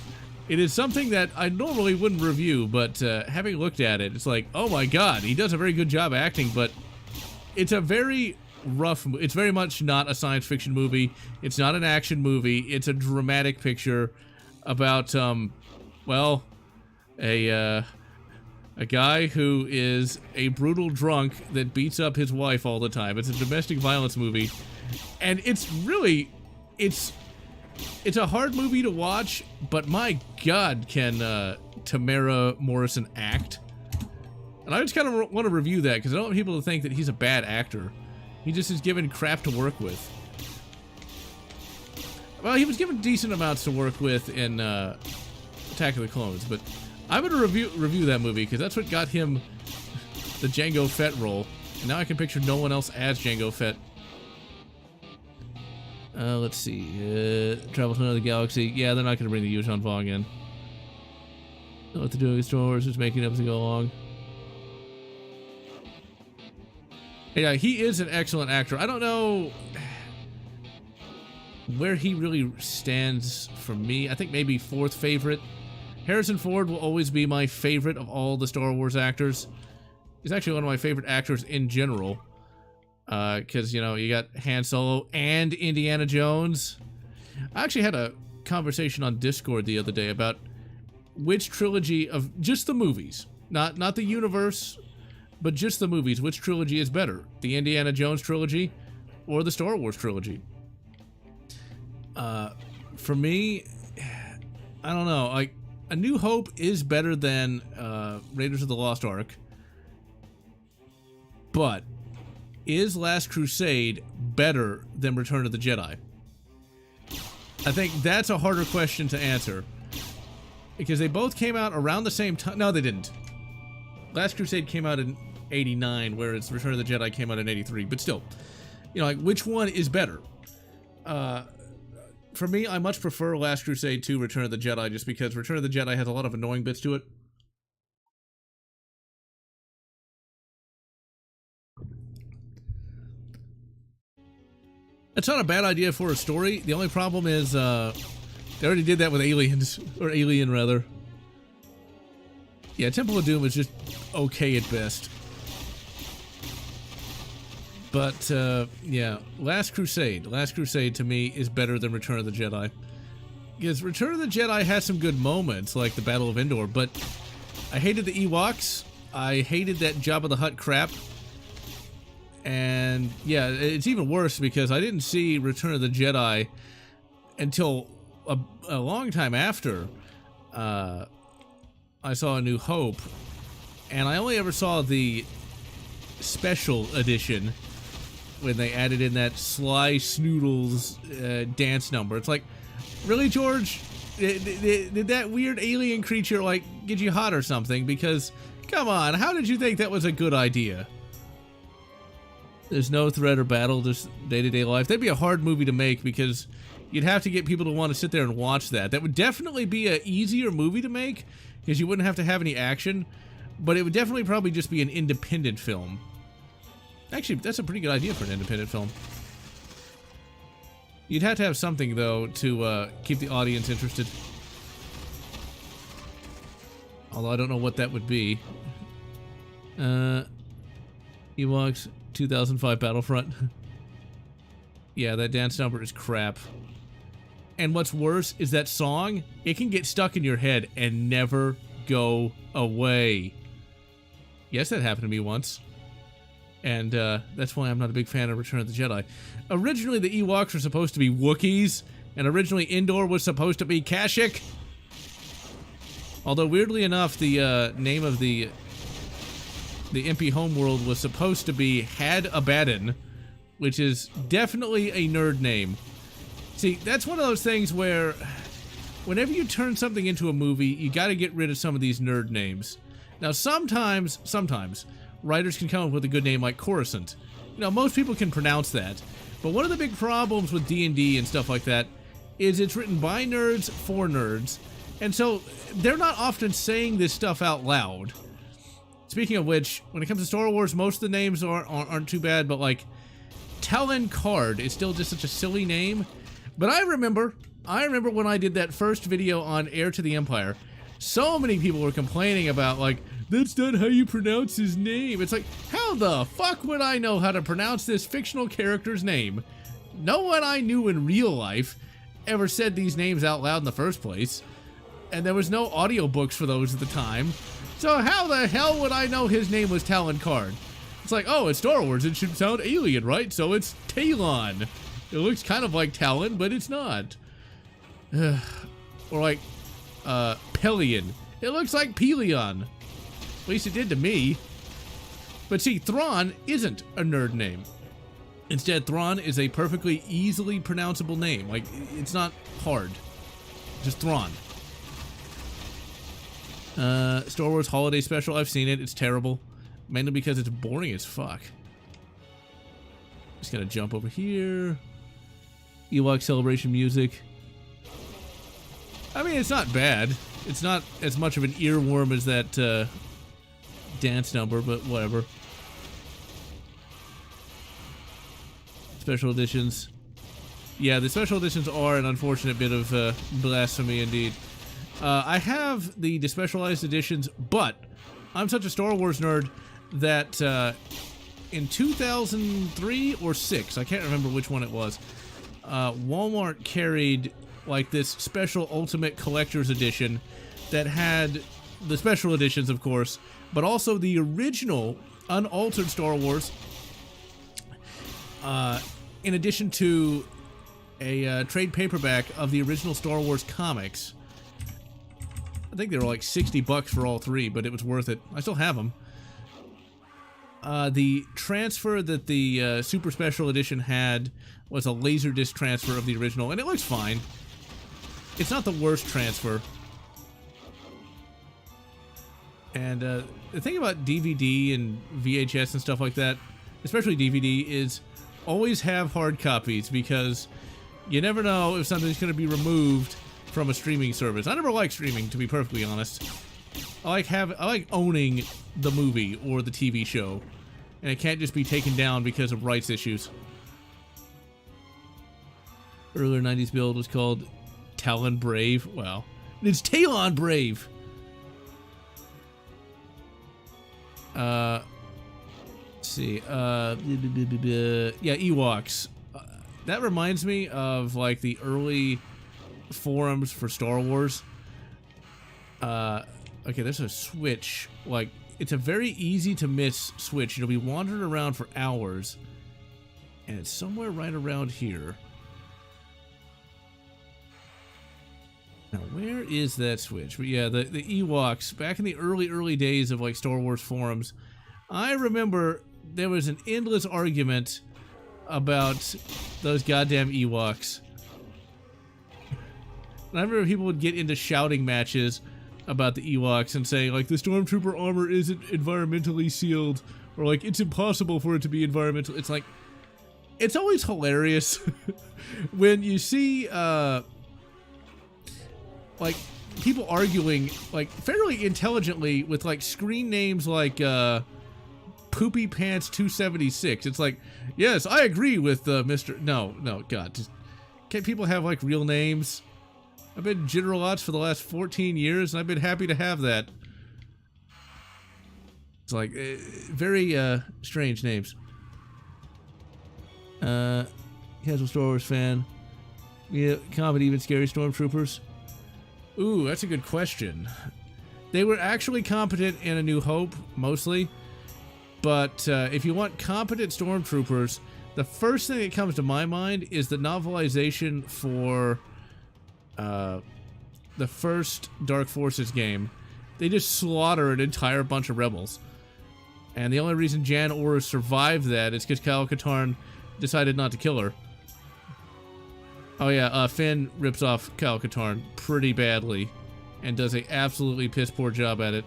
It is something that I normally wouldn't review, but having looked at it, it's like, oh my god, he does a very good job acting, but it's a very rough, it's very much not a science fiction movie. It's not an action movie. It's a dramatic picture about, well, a guy who is a brutal drunk that beats up his wife all the time. It's a domestic violence movie, and it's really, it's a hard movie to watch, but my god, can Tamara Morrison act. And I just kind of want to review that, because I don't want people to think that he's a bad actor. He just is given crap to work with. Well, he was given decent amounts to work with in Attack of the Clones, but I'm going to review that movie, because that's what got him the Jango Fett role. And now I can picture no one else as Jango Fett. Let's see. Travel to another galaxy. Yeah, they're not going to bring the Yuuzhan Vong in. Know what to do with Star Wars, just making it up as they go along. Yeah, he is an excellent actor. I don't know where he really stands for me. I think maybe fourth favorite. Harrison Ford will always be my favorite of all the Star Wars actors. He's actually one of my favorite actors in general. Because, you know, you got Han Solo and Indiana Jones. I actually had a conversation on Discord the other day about which trilogy of just the movies, not the universe, but just the movies, which trilogy is better, the Indiana Jones trilogy or the Star Wars trilogy. For me, I don't know, like, A New Hope is better than Raiders of the Lost Ark, but is Last Crusade better than Return of the Jedi? I think that's a harder question to answer, because they both came out around the same time. No, they didn't. Last Crusade came out in 89, whereas Return of the Jedi came out in 83. But still, you know, like, which one is better? for me, I much prefer Last Crusade to Return of the Jedi, just because Return of the Jedi has a lot of annoying bits to it. It's not a bad idea for a story. The only problem is, they already did that with Aliens, or Alien rather. Yeah, Temple of Doom is just okay at best. But, yeah, Last Crusade to me is better than Return of the Jedi. Because Return of the Jedi has some good moments, like the Battle of Endor, but I hated the Ewoks, I hated that Jabba the Hutt crap, and, yeah, it's even worse because I didn't see Return of the Jedi until a long time after I saw A New Hope, and I only ever saw the special edition when they added in that Sly Snoodles dance number. It's like, really, George? Did that weird alien creature, like, get you hot or something? Because, come on, how did you think that was a good idea? There's no threat or battle, just day-to-day life. That'd be a hard movie to make because you'd have to get people to want to sit there and watch that. That would definitely be an easier movie to make because you wouldn't have to have any action, but it would definitely probably just be an independent film. Actually, that's a pretty good idea for an independent film. You'd have to have something, though, to keep the audience interested. Although I don't know what that would be. Ewoks 2005 Battlefront. Yeah, that dance number is crap. And what's worse is that song, it can get stuck in your head and never go away. Yes, that happened to me once. And that's why I'm not a big fan of Return of the Jedi. Originally, the Ewoks were supposed to be Wookiees, and originally Endor was supposed to be Kashyyyk. Although, weirdly enough, the name of the MP homeworld was supposed to be Had Abaddon, which is definitely a nerd name. See, that's one of those things where whenever you turn something into a movie, you gotta get rid of some of these nerd names. Now, sometimes, writers can come up with a good name like Coruscant. You know, most people can pronounce that. But one of the big problems with D&D and stuff like that is it's written by nerds for nerds. And so they're not often saying this stuff out loud. Speaking of which, when it comes to Star Wars, most of the names aren't too bad, but like Talon Card is still just such a silly name. But I remember when I did that first video on Heir to the Empire, so many people were complaining about, like, that's not how you pronounce his name. It's like, how the fuck would I know how to pronounce this fictional character's name? No one I knew in real life ever said these names out loud in the first place. And there was no audiobooks for those at the time. So how the hell would I know his name was Talon Card? It's like, oh, it's Star Wars, it should sound alien, right? So it's Talon. It looks kind of like Talon, but it's not. Or like, Pelion. It looks like Pelion. At least it did to me. But see, Thrawn isn't a nerd name. Instead, Thrawn is a perfectly easily pronounceable name. Like, it's not hard. Just Thrawn. Star Wars Holiday Special, I've seen it. It's terrible. Mainly because it's boring as fuck. Just gonna jump over here. Ewok Celebration music. I mean, it's not bad. It's not as much of an earworm as that, dance number, but whatever. Special editions. Yeah, the special editions are an unfortunate bit of blasphemy indeed. I have the despecialized editions, but I'm such a Star Wars nerd that in 2003 or 6, I can't remember which one it was, Walmart carried like this special Ultimate Collector's Edition that had the special editions, of course, but also the original unaltered Star Wars, in addition to a trade paperback of the original Star Wars comics. I think they were like 60 bucks for all three, but it was worth it. I still have them. The transfer that the Super Special Edition had was a Laserdisc transfer of the original, and it looks fine. It's not the worst transfer. And the thing about DVD and VHS and stuff like that, especially DVD, is always have hard copies, because You never know if something's going to be removed from a streaming service. I never like streaming, to be perfectly honest. I like owning the movie or the TV show, and it can't just be taken down because of rights issues. Earlier 90s build was called Talon Brave. Well, it's Talon Brave. Let's see. Yeah, Ewoks. That reminds me of like the early forums for Star Wars. Okay, there's a switch. Like, it's a very easy to miss switch. You'll be wandering around for hours, and it's somewhere right around here. Now, where is that switch? But yeah, the Ewoks, back in the early days of like Star Wars forums, I remember there was an endless argument about those goddamn Ewoks. And I remember people would get into shouting matches about the Ewoks and saying, like, the Stormtrooper armor isn't environmentally sealed, or like, it's impossible for it to be environmental. It's like, it's always hilarious when you see, like, people arguing, like, fairly intelligently with, like, screen names like, Poopy Pants 276. It's like, yes, I agree with, Mr. No, God, just, can't people have, like, real names? I've been General Lotz for the last 14 years, and I've been happy to have that. It's like, very, strange names. Casual Star Wars fan. Yeah, comedy, even scary Stormtroopers. Ooh, that's a good question. They were actually competent in A New Hope, mostly. But if you want competent Stormtroopers, the first thing that comes to my mind is the novelization for the first Dark Forces game. They just slaughter an entire bunch of rebels. And the only reason Jan Orr survived that is because Kyle Katarn decided not to kill her. Oh yeah, Finn rips off Kyle Katarn pretty badly and does an absolutely piss poor job at it.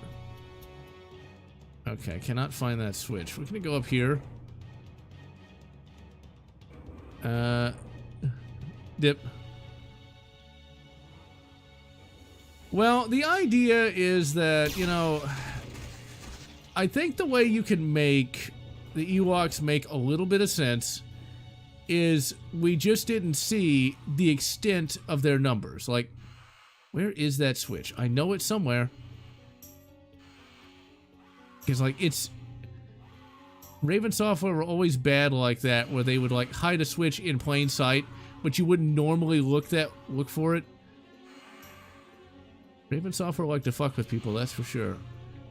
Okay, I cannot find that switch. We're gonna go up here. Dip. Well, the idea is that, you know, I think the way you can make the Ewoks make a little bit of sense is we just didn't see the extent of their numbers. Like, where is that switch? I know it's somewhere. Because, like, it's... Raven Software were always bad like that, where they would, like, hide a switch in plain sight, but you wouldn't normally look for it. Raven Software like to fuck with people, that's for sure.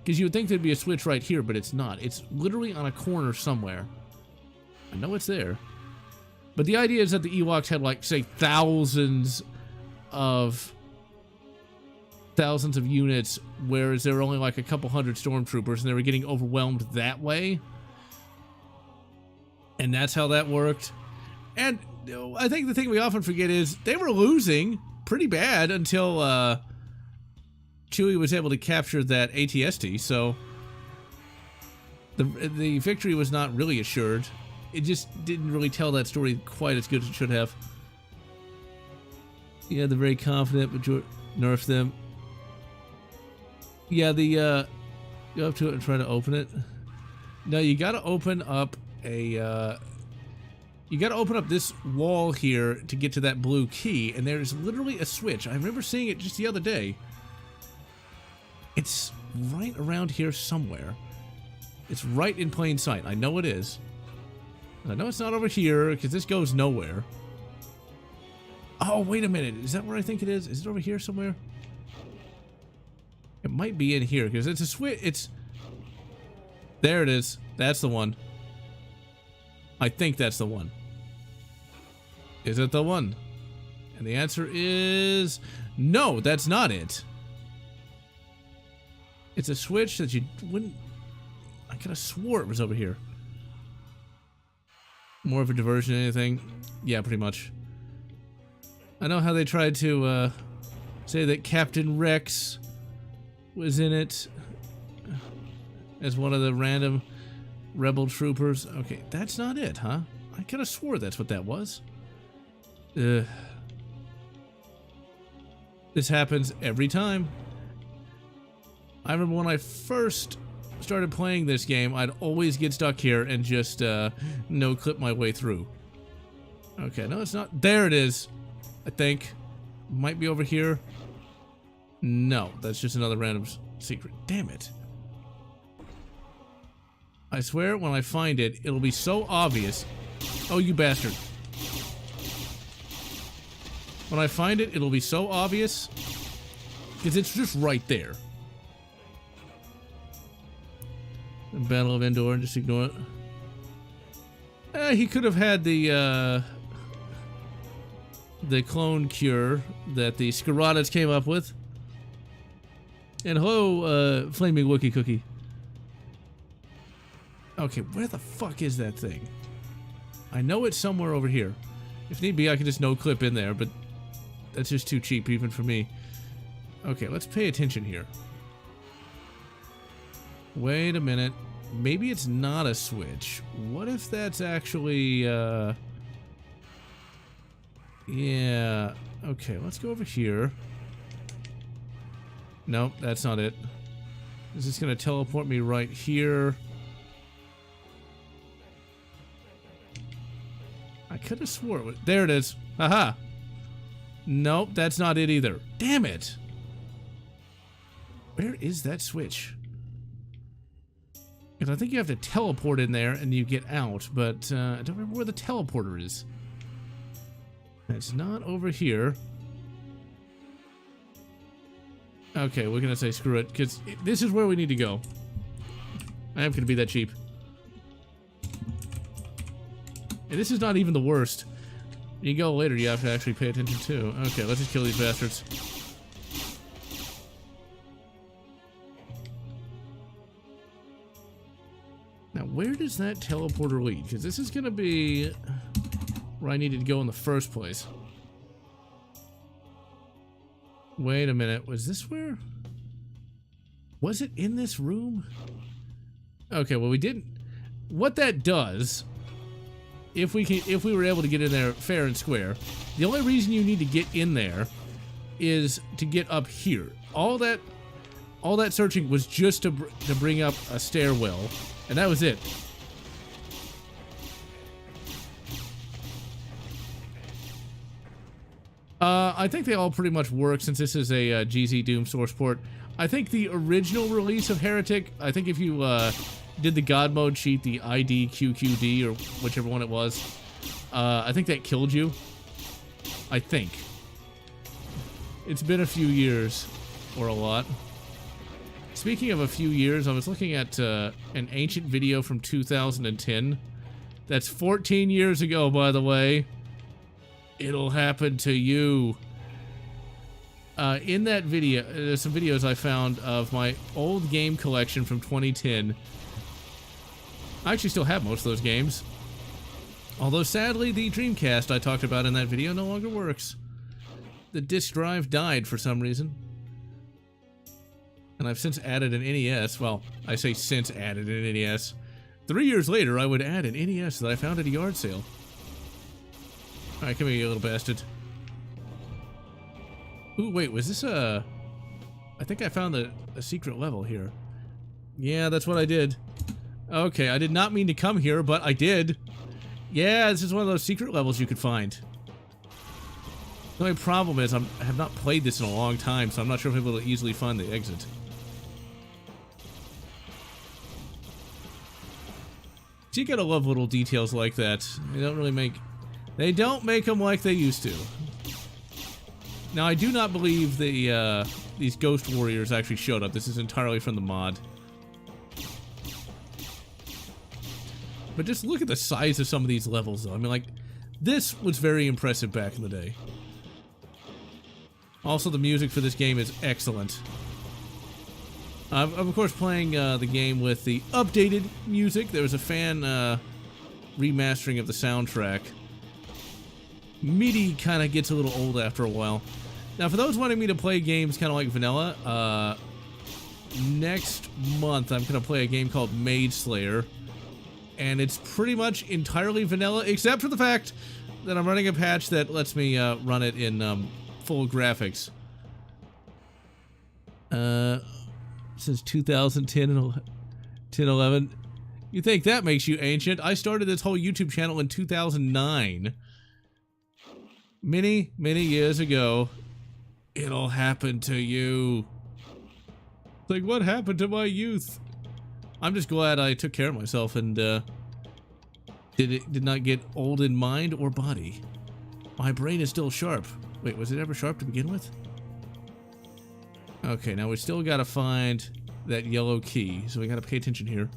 Because you would think there'd be a switch right here, but it's not. It's literally on a corner somewhere. I know it's there. But the idea is that the Ewoks had, like, say, thousands of units, whereas there were only, like, a couple hundred stormtroopers, and they were getting overwhelmed that way. And that's how that worked. And I think the thing we often forget is they were losing pretty bad until, Chewie was able to capture that AT-ST, so the victory was not really assured. It just didn't really tell that story quite as good as it should have. Yeah, they're very confident, but you nerf them. Yeah, go up to it and try to open it. No, you gotta open up a, you gotta open up this wall here to get to that blue key, and there's literally a switch. I remember seeing it just the other day. It's right around here somewhere. It's right in plain sight. I know it is. I know it's not over here, because this goes nowhere. Oh, wait a minute. Is that where I think it is? Is it over here somewhere? It might be in here, because it's a switch. It's... There it is. That's the one. I think that's the one. Is it the one? And the answer is... No, that's not it. It's a switch that you wouldn't... I could have swore it was over here. More of a diversion than anything. Yeah, pretty much. I know how they tried to say that Captain Rex was in it as one of the random rebel troopers. Okay, that's not it, huh? I could have swore that's what that was. Ugh. This happens every time. I remember when I first started playing this game, I'd always get stuck here and just no-clip my way through. Okay, no, it's not. There it is, I think. Might be over here. No, that's just another random secret. Damn it. I swear, when I find it, it'll be so obvious. Oh, you bastard. When I find it, it'll be so obvious. Because it's just right there. The Battle of Endor, just ignore it. He could have had the clone cure that the Scarratas came up with. And hello, Flaming Wookie Cookie. Okay, where the fuck is that thing? I know it's somewhere over here. If need be, I could just no-clip in there, but that's just too cheap even for me. Okay, let's pay attention here. Wait a minute. Maybe it's not a switch. What if that's actually, yeah. Okay, let's go over here. Nope, that's not it. Is this gonna teleport me right here? I could have swore it was. There it is. Aha! Nope, that's not it either. Damn it! Where is that switch? Because I think you have to teleport in there and you get out, but I don't remember where the teleporter is. It's not over here. Okay, we're gonna say screw it, because this is where we need to go. I am gonna be that cheap. And this is not even the worst. You go later, you have to actually pay attention too. Okay, let's just kill these bastards. Now, where does that teleporter lead? Because this is gonna be where I needed to go in the first place. Wait a minute, was this where? Was it in this room? Okay, well we didn't. What that does, if we were able to get in there fair and square, the only reason you need to get in there is to get up here. All that searching was just to bring up a stairwell, and that was it. I think they all pretty much work since this is a GZ Doom source port. I think the original release of Heretic, I think if you did the God mode cheat, the IDQQD or whichever one it was, I think that killed you. I think. It's been a few years, or a lot. Speaking of a few years, I was looking at an ancient video from 2010. That's 14 years ago, by the way. It'll happen to you. In that video, there's some videos I found of my old game collection from 2010. I actually still have most of those games. Although, sadly, the Dreamcast I talked about in that video no longer works. The disk drive died for some reason. And I've since added an NES. Well, I say since added an NES. 3 years later, I would add an NES that I found at a yard sale. Alright, come here, you little bastard. Ooh, wait, was this a... I think I found a secret level here. Yeah, that's what I did. Okay, I did not mean to come here, but I did. Yeah, this is one of those secret levels you could find. The only problem is I have not played this in a long time, so I'm not sure if I'm able to easily find the exit. So you gotta love little details like that. They don't really make... They don't make them like they used to. Now, I do not believe the these ghost warriors actually showed up. This is entirely from the mod. But just look at the size of some of these levels, though. I mean, like, this was very impressive back in the day. Also, the music for this game is excellent. I'm, of course, playing the game with the updated music. There was a fan remastering of the soundtrack. MIDI kind of gets a little old after a while. Now, for those wanting me to play games kind of like vanilla, next month I'm going to play a game called Maid Slayer. And it's pretty much entirely vanilla, except for the fact that I'm running a patch that lets me run it in full graphics. Since 2010 and 11. You think that makes you ancient? I started this whole YouTube channel in 2009. Many years ago. It'll happen to you. Like, what happened to my youth? I'm just glad I took care of myself and did not get old in mind or body. My brain is still sharp. Wait, was it ever sharp to begin with? Okay, now we still gotta find that yellow key, so we gotta pay attention here.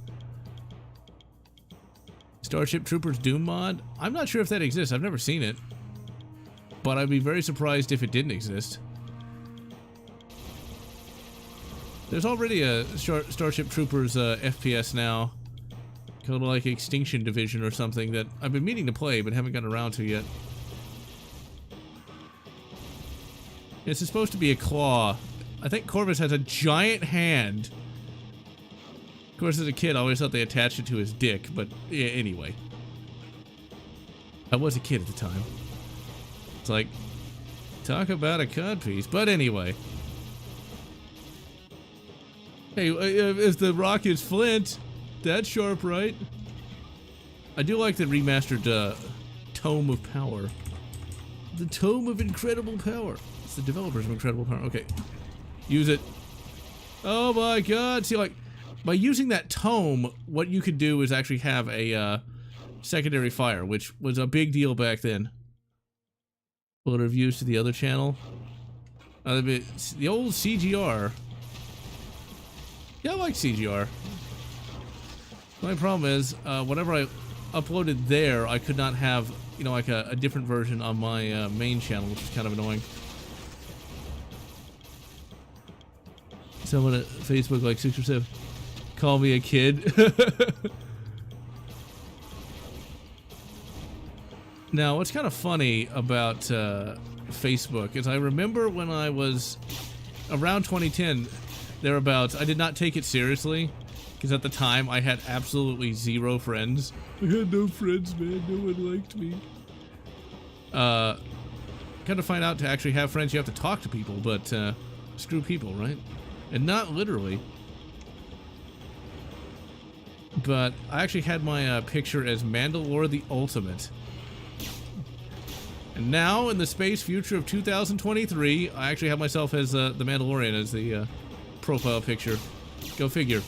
Starship Troopers Doom mod? I'm not sure if that exists. I've never seen it. But I'd be very surprised if it didn't exist. There's already a Starship Troopers FPS now, called like Extinction Division or something that I've been meaning to play but haven't gotten around to yet. It's supposed to be a claw. I think Corvus has a giant hand. Of course, as a kid, I always thought they attached it to his dick, but yeah, anyway. I was a kid at the time. It's like, talk about a codpiece, but anyway. Hey, if the rock is flint, that's sharp, right? I do like the remastered Tome of Power. The Tome of Incredible Power. It's the developers of Incredible Power. Okay. Use it. Oh my god. See, like, by using that tome, what you could do is actually have a secondary fire, which was a big deal back then. Full reviews to the other channel. The old CGR. Yeah, I like CGR. My problem is, whatever I uploaded there, I could not have, you know, like a different version on my main channel, which is kind of annoying. Someone at Facebook, like 6 or 7, call me a kid. Now, what's kind of funny about Facebook is I remember when I was around 2010, thereabouts, I did not take it seriously, because at the time I had absolutely zero friends. I had no friends, man. No one liked me. Kind of find out to actually have friends, you have to talk to people, but screw people, right? And not literally. But I actually had my picture as Mandalore the Ultimate. And now, in the space future of 2023, I actually have myself as the Mandalorian as the profile picture. Go figure.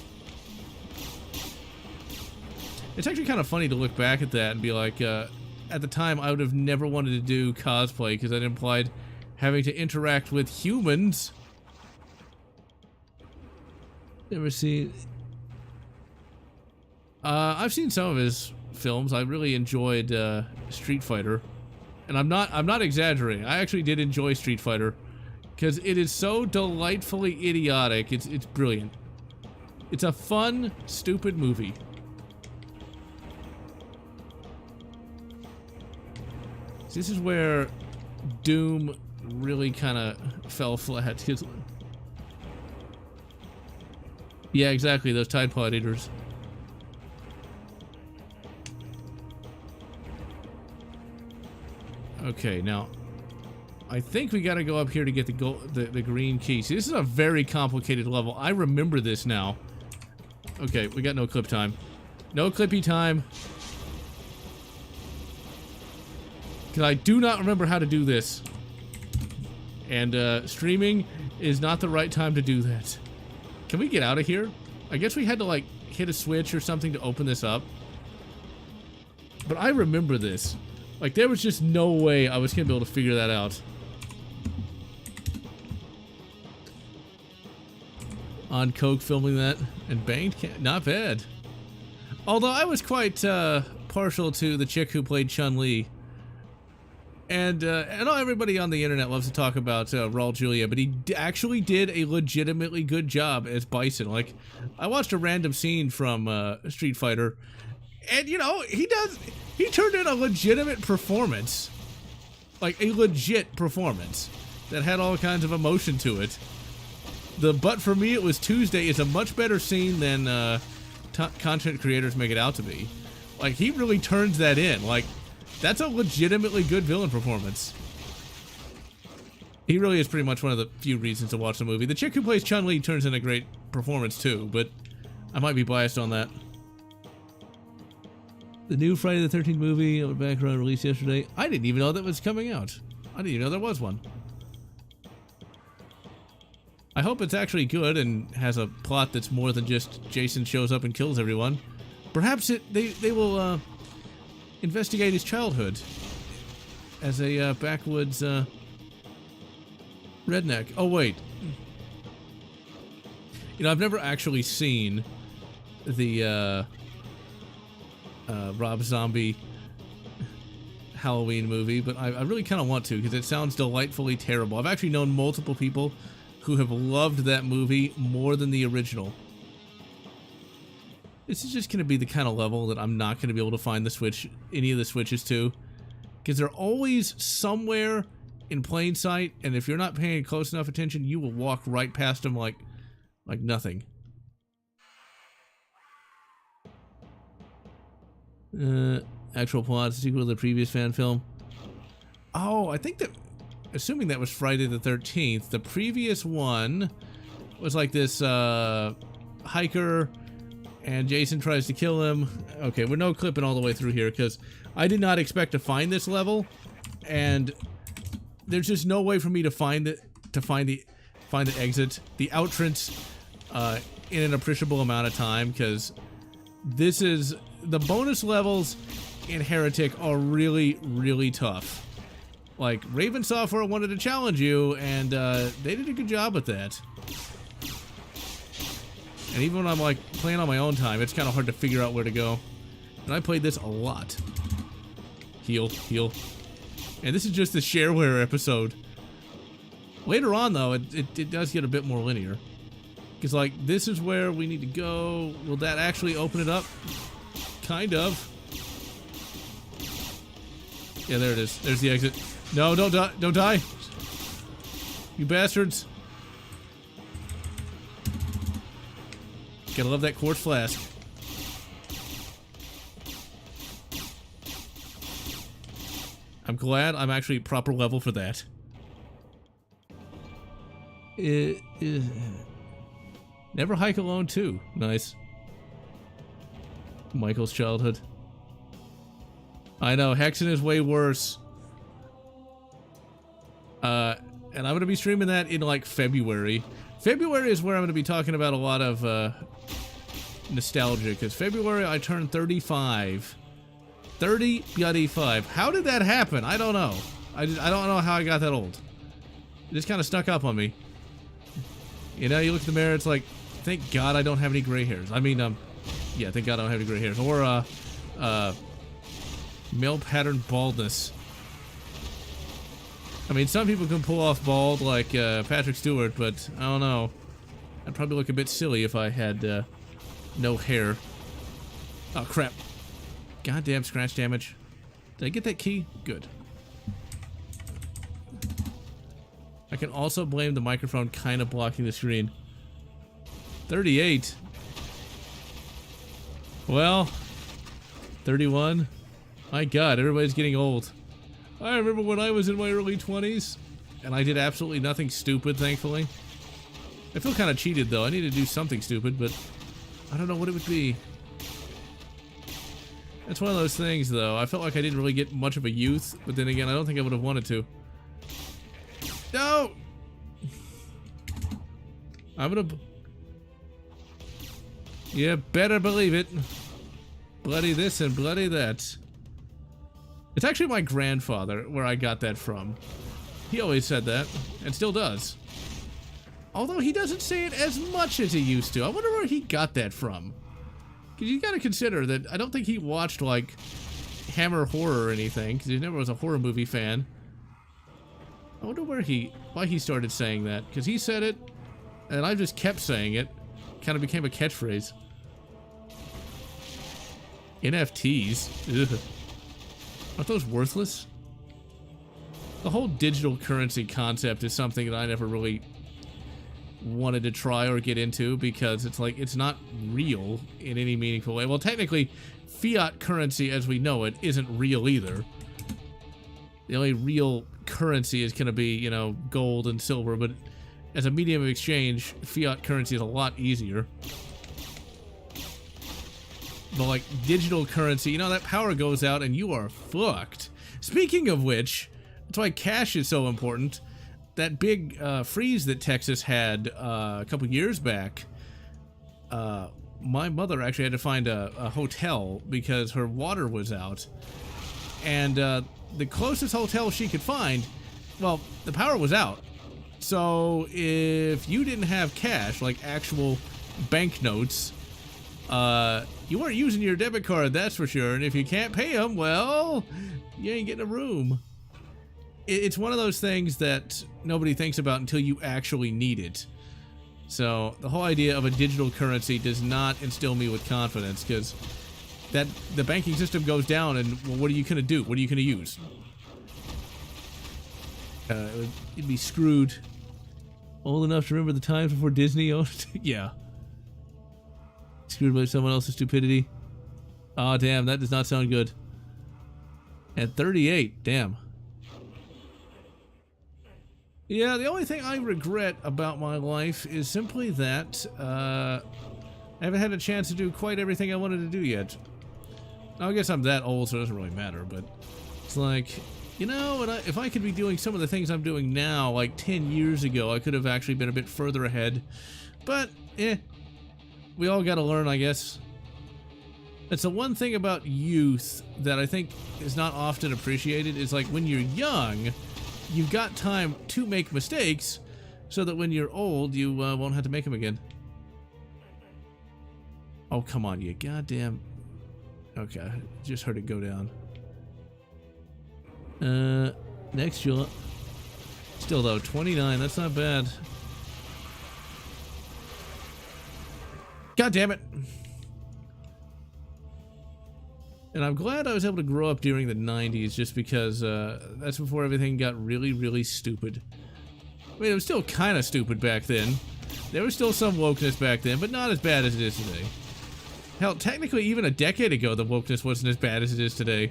It's actually kind of funny to look back at that and be like, at the time, I would have never wanted to do cosplay because that implied having to interact with humans. Never seen... I've seen some of his films. I really enjoyed Street Fighter. And I'm not exaggerating. I actually did enjoy Street Fighter because it is so delightfully idiotic. It's brilliant. It's a fun, stupid movie. So this is where Doom really kind of fell flat. Yeah, exactly. Those Tide Pod eaters. Okay, now I think we got to go up here to get the green key. See, this is a very complicated level. I remember this now. Okay, we got no clip time. No clippy time. Because I do not remember how to do this. And streaming is not the right time to do that. Can we get out of here? I guess we had to like hit a switch or something to open this up. But I remember this. Like, there was just no way I was going to be able to figure that out. On coke filming that and banged? Not bad. Although I was quite partial to the chick who played Chun-Li. And I know everybody on the internet loves to talk about Raul Julia, but he actually did a legitimately good job as Bison. Like, I watched a random scene from Street Fighter, and, you know, he turned in a legitimate performance. Like, a legit performance that had all kinds of emotion to it. The But For Me It Was Tuesday is a much better scene than content creators make it out to be. Like, he really turns that in. Like, That's a legitimately good villain performance. He really is pretty much one of the few reasons to watch the movie. The chick who plays Chun-Li turns in a great performance too, but I might be biased on that. The new Friday the 13th movie on the background released yesterday. I didn't even know that was coming out. I didn't even know there was one. I hope it's actually good and has a plot that's more than just Jason shows up and kills everyone. Perhaps they will investigate his childhood as a backwoods redneck. Oh wait, you know, I've never actually seen the Rob Zombie Halloween movie, but I really kind of want to because it sounds delightfully terrible. I've actually known multiple people who have loved that movie more than the original. This is just going to be the kind of level that I'm not going to be able to find any of the switches to, because they're always somewhere in plain sight, and if you're not paying close enough attention, you will walk right past them like nothing. Actual plot, sequel to the previous fan film. Oh, I think that, assuming that was Friday the 13th, the previous one was like this hiker, and Jason tries to kill him. Okay, we're no clipping all the way through here because I did not expect to find this level, and there's just no way for me to find the exit, the outrance, in an appreciable amount of time, because this is the bonus levels in Heretic are really, really tough. Like, Raven Software wanted to challenge you, and they did a good job with that. And even when I'm like playing on my own time, it's kind of hard to figure out where to go. And I played this a lot. Heal, heal. And this is just the shareware episode. Later on, though, it does get a bit more linear. Because, like, this is where we need to go. Will that actually open it up? Kind of. Yeah, there it is. There's the exit. No, don't die. Don't die. You bastards. Gotta love that quartz flask. I'm glad I'm actually proper level for that. Never hike alone too. Nice. Michael's childhood. I know, Hexen is way worse. And I'm gonna be streaming that in like February. February is where I'm gonna be talking about a lot of nostalgia, because February I turned 35. 35. How did that happen? I don't know. I don't know how I got that old. It just kind of snuck up on me. You know, you look in the mirror, it's like, thank God I don't have any gray hairs. I mean, yeah, thank God I don't have any gray hairs. Or, male pattern baldness. I mean, some people can pull off bald like Patrick Stewart, but I don't know. I'd probably look a bit silly if I had no hair. Oh, crap. Goddamn scratch damage. Did I get that key? Good. I can also blame the microphone kind of blocking the screen. 38. Well, 31. My God, everybody's getting old. I remember when I was in my early 20s, and I did absolutely nothing stupid, thankfully. I feel kind of cheated, though. I need to do something stupid, but I don't know what it would be. That's one of those things, though. I felt like I didn't really get much of a youth, but then again, I don't think I would have wanted to. No! I'm gonna... You better believe it. Bloody this and bloody that. It's actually my grandfather where I got that from. He always said that, and still does. Although he doesn't say it as much as he used to. I wonder where he got that from. Because you gotta consider that I don't think he watched, like, Hammer horror or anything, because he never was a horror movie fan. I wonder why he started saying that. Because he said it, and I just kept saying it. Kind of became a catchphrase. NFTs? Ugh. Aren't those worthless? The whole digital currency concept is something that I never really wanted to try or get into, because it's like, it's not real in any meaningful way. Well, technically, fiat currency as we know it isn't real either. The only real currency is going to be, you know, gold and silver, but as a medium of exchange, fiat currency is a lot easier. But like digital currency, you know, that power goes out and you are fucked. Speaking of which, that's why cash is so important. That big freeze that Texas had a couple years back, my mother actually had to find a hotel because her water was out. And the closest hotel she could find, well, the power was out. So if you didn't have cash, like actual banknotes, you weren't using your debit card, that's for sure. And if you can't pay them, well, you ain't getting a room. It's one of those things that nobody thinks about until you actually need it. So the whole idea of a digital currency does not instill me with confidence, because that the banking system goes down, and well, what are you gonna do? What are you gonna use? You'd be screwed. Old enough to remember the times before Disney owned? Yeah. Screwed by someone else's stupidity. Oh, damn, that does not sound good. At 38, damn. Yeah, the only thing I regret about my life is simply that I haven't had a chance to do quite everything I wanted to do yet. I guess I'm that old, so it doesn't really matter, but it's like, you know, if I could be doing some of the things I'm doing now, like 10 years ago, I could have actually been a bit further ahead. But, we all gotta learn, I guess. It's the one thing about youth that I think is not often appreciated, is like when you're young, you've got time to make mistakes, so that when you're old, you won't have to make them again. Oh, come on, you goddamn... Okay, just heard it go down. Next jump. Still though, 29, that's not bad. God damn it. And I'm glad I was able to grow up during the 90s, just because that's before everything got really, really stupid. I mean, it was still kind of stupid back then. There was still some wokeness back then, but not as bad as it is today. Hell, technically, even a decade ago, the wokeness wasn't as bad as it is today.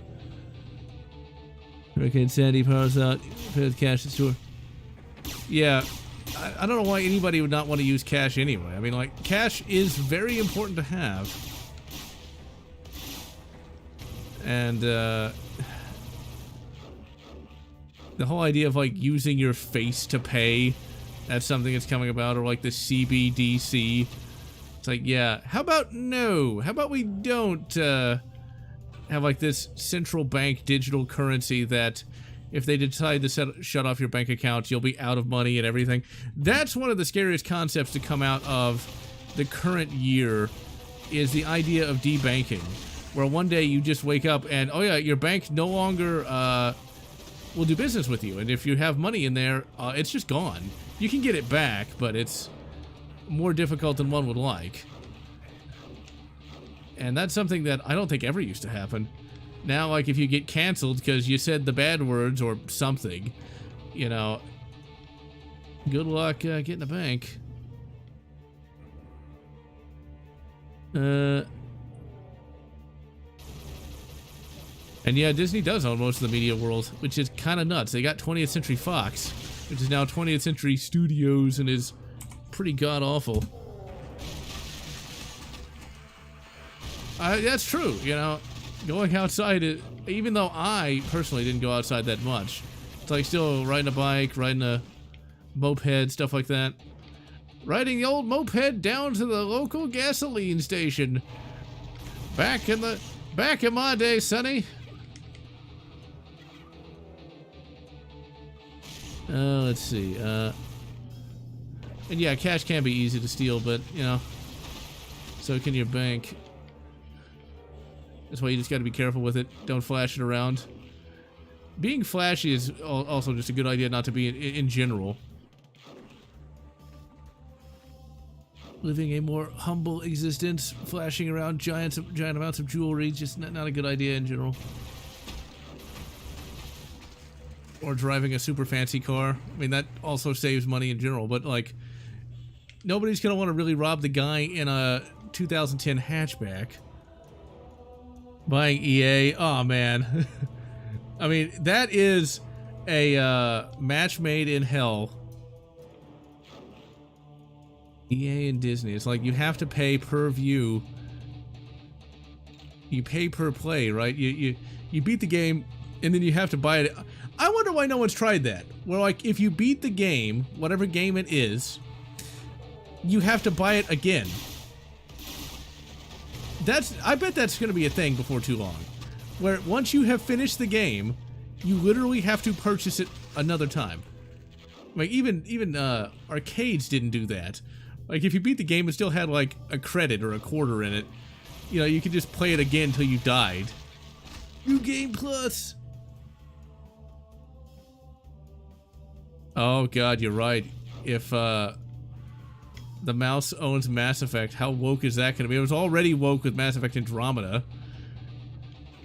Hurricane Sandy powers out. Pay with cash at store. Yeah, I don't know why anybody would not want to use cash anyway. I mean, like, cash is very important to have. And, the whole idea of, like, using your face to pay, that's something that's coming about, or, like, the CBDC. It's like, yeah, how about no? How about we don't have like this central bank digital currency that if they decide to shut off your bank account, you'll be out of money and everything. That's one of the scariest concepts to come out of the current year, is the idea of debanking, where one day you just wake up and, oh yeah, your bank no longer will do business with you. And if you have money in there, it's just gone. You can get it back, but it's more difficult than one would like. And that's something that I don't think ever used to happen. Now, like, if you get canceled because you said the bad words or something, you know, good luck getting a bank. And yeah, Disney does own most of the media world, which is kind of nuts. They got 20th Century Fox, which is now 20th Century Studios, and is pretty god-awful. That's true, you know. Going outside, even though I personally didn't go outside that much, it's like still riding a bike, riding a moped, stuff like that. Riding the old moped down to the local gasoline station. Back in my day, Sonny. Let's see. And yeah, cash can be easy to steal, but, you know, so can your bank. That's why you just got to be careful with it. Don't flash it around. Being flashy is also just a good idea not to be in general. Living a more humble existence, flashing around giant amounts of jewelry, just not a good idea in general. Or driving a super fancy car. I mean, that also saves money in general, but like, nobody's gonna want to really rob the guy in a 2010 hatchback. Buying EA, oh man. I mean, that is a match made in hell. EA and Disney. It's like you have to pay per view. You pay per play, right? You beat the game, and then you have to buy it. I wonder why no one's tried that. Where, like, if you beat the game, whatever game it is, you have to buy it again. I bet that's going to be a thing before too long. Where once you have finished the game, you literally have to purchase it another time. Like, even arcades didn't do that. Like, if you beat the game and still had, like, a credit or a quarter in it, you know, you could just play it again until you died. New Game Plus! Oh god, you're right. If, the mouse owns Mass Effect, how woke is that gonna be? It was already woke with Mass Effect Andromeda.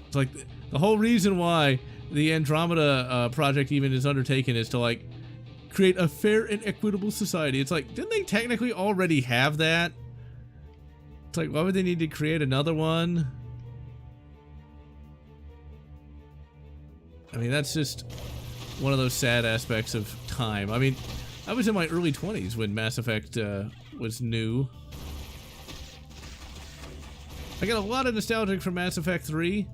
It's like, the whole reason why the Andromeda, project even is undertaken is to, like, create a fair and equitable society. It's like, didn't they technically already have that? It's like, why would they need to create another one? I mean, that's just one of those sad aspects of time. I mean, I was in my early 20s when Mass Effect was new. I got a lot of nostalgia from Mass Effect 3,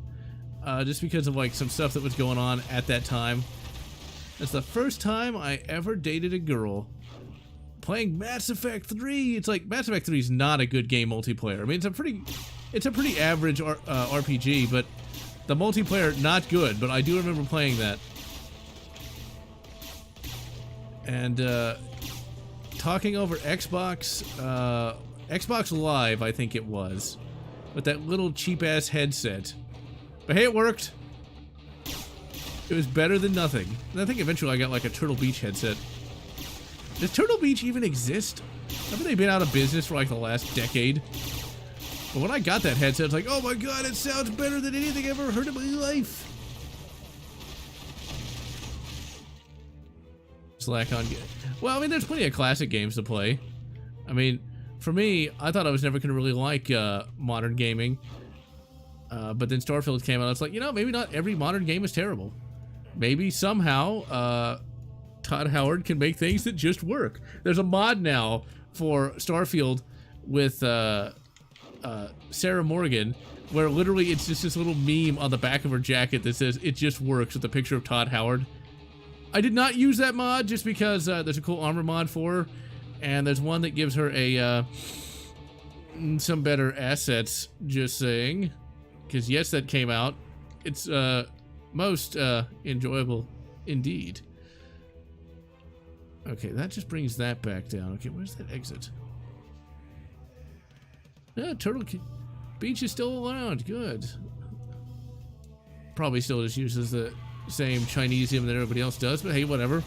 just because of, like, some stuff that was going on at that time. It's the first time I ever dated a girl playing Mass Effect 3. It's like, Mass Effect 3 is not a good game multiplayer. I mean, it's a pretty average RPG, but the multiplayer, not good, but I do remember playing that. And, talking over Xbox Live, I think it was, with that little cheap-ass headset. But hey, it worked. It was better than nothing. And I think eventually I got, like, a Turtle Beach headset. Does Turtle Beach even exist? Haven't they been out of business for, like, the last decade? But when I got that headset, it's like, oh my god, it sounds better than anything I've ever heard in my life. Slack on. Well, I mean, there's plenty of classic games to play. I mean, for me, I thought I was never going to really like modern gaming. But then Starfield came out. It's like, you know, maybe not every modern game is terrible. Maybe somehow Todd Howard can make things that just work. There's a mod now for Starfield with Sarah Morgan, where literally it's just this little meme on the back of her jacket that says, "It just works," with a picture of Todd Howard. I did not use that mod just because there's a cool armor mod for her, and there's one that gives her a some better assets, just saying. Because yes, that came out. It's most enjoyable indeed. Okay, that just brings that back down. Okay, where's that exit? Yeah, Turtle Beach is still around. Good. Probably still just uses the same Chinesium that everybody else does, but hey, whatever.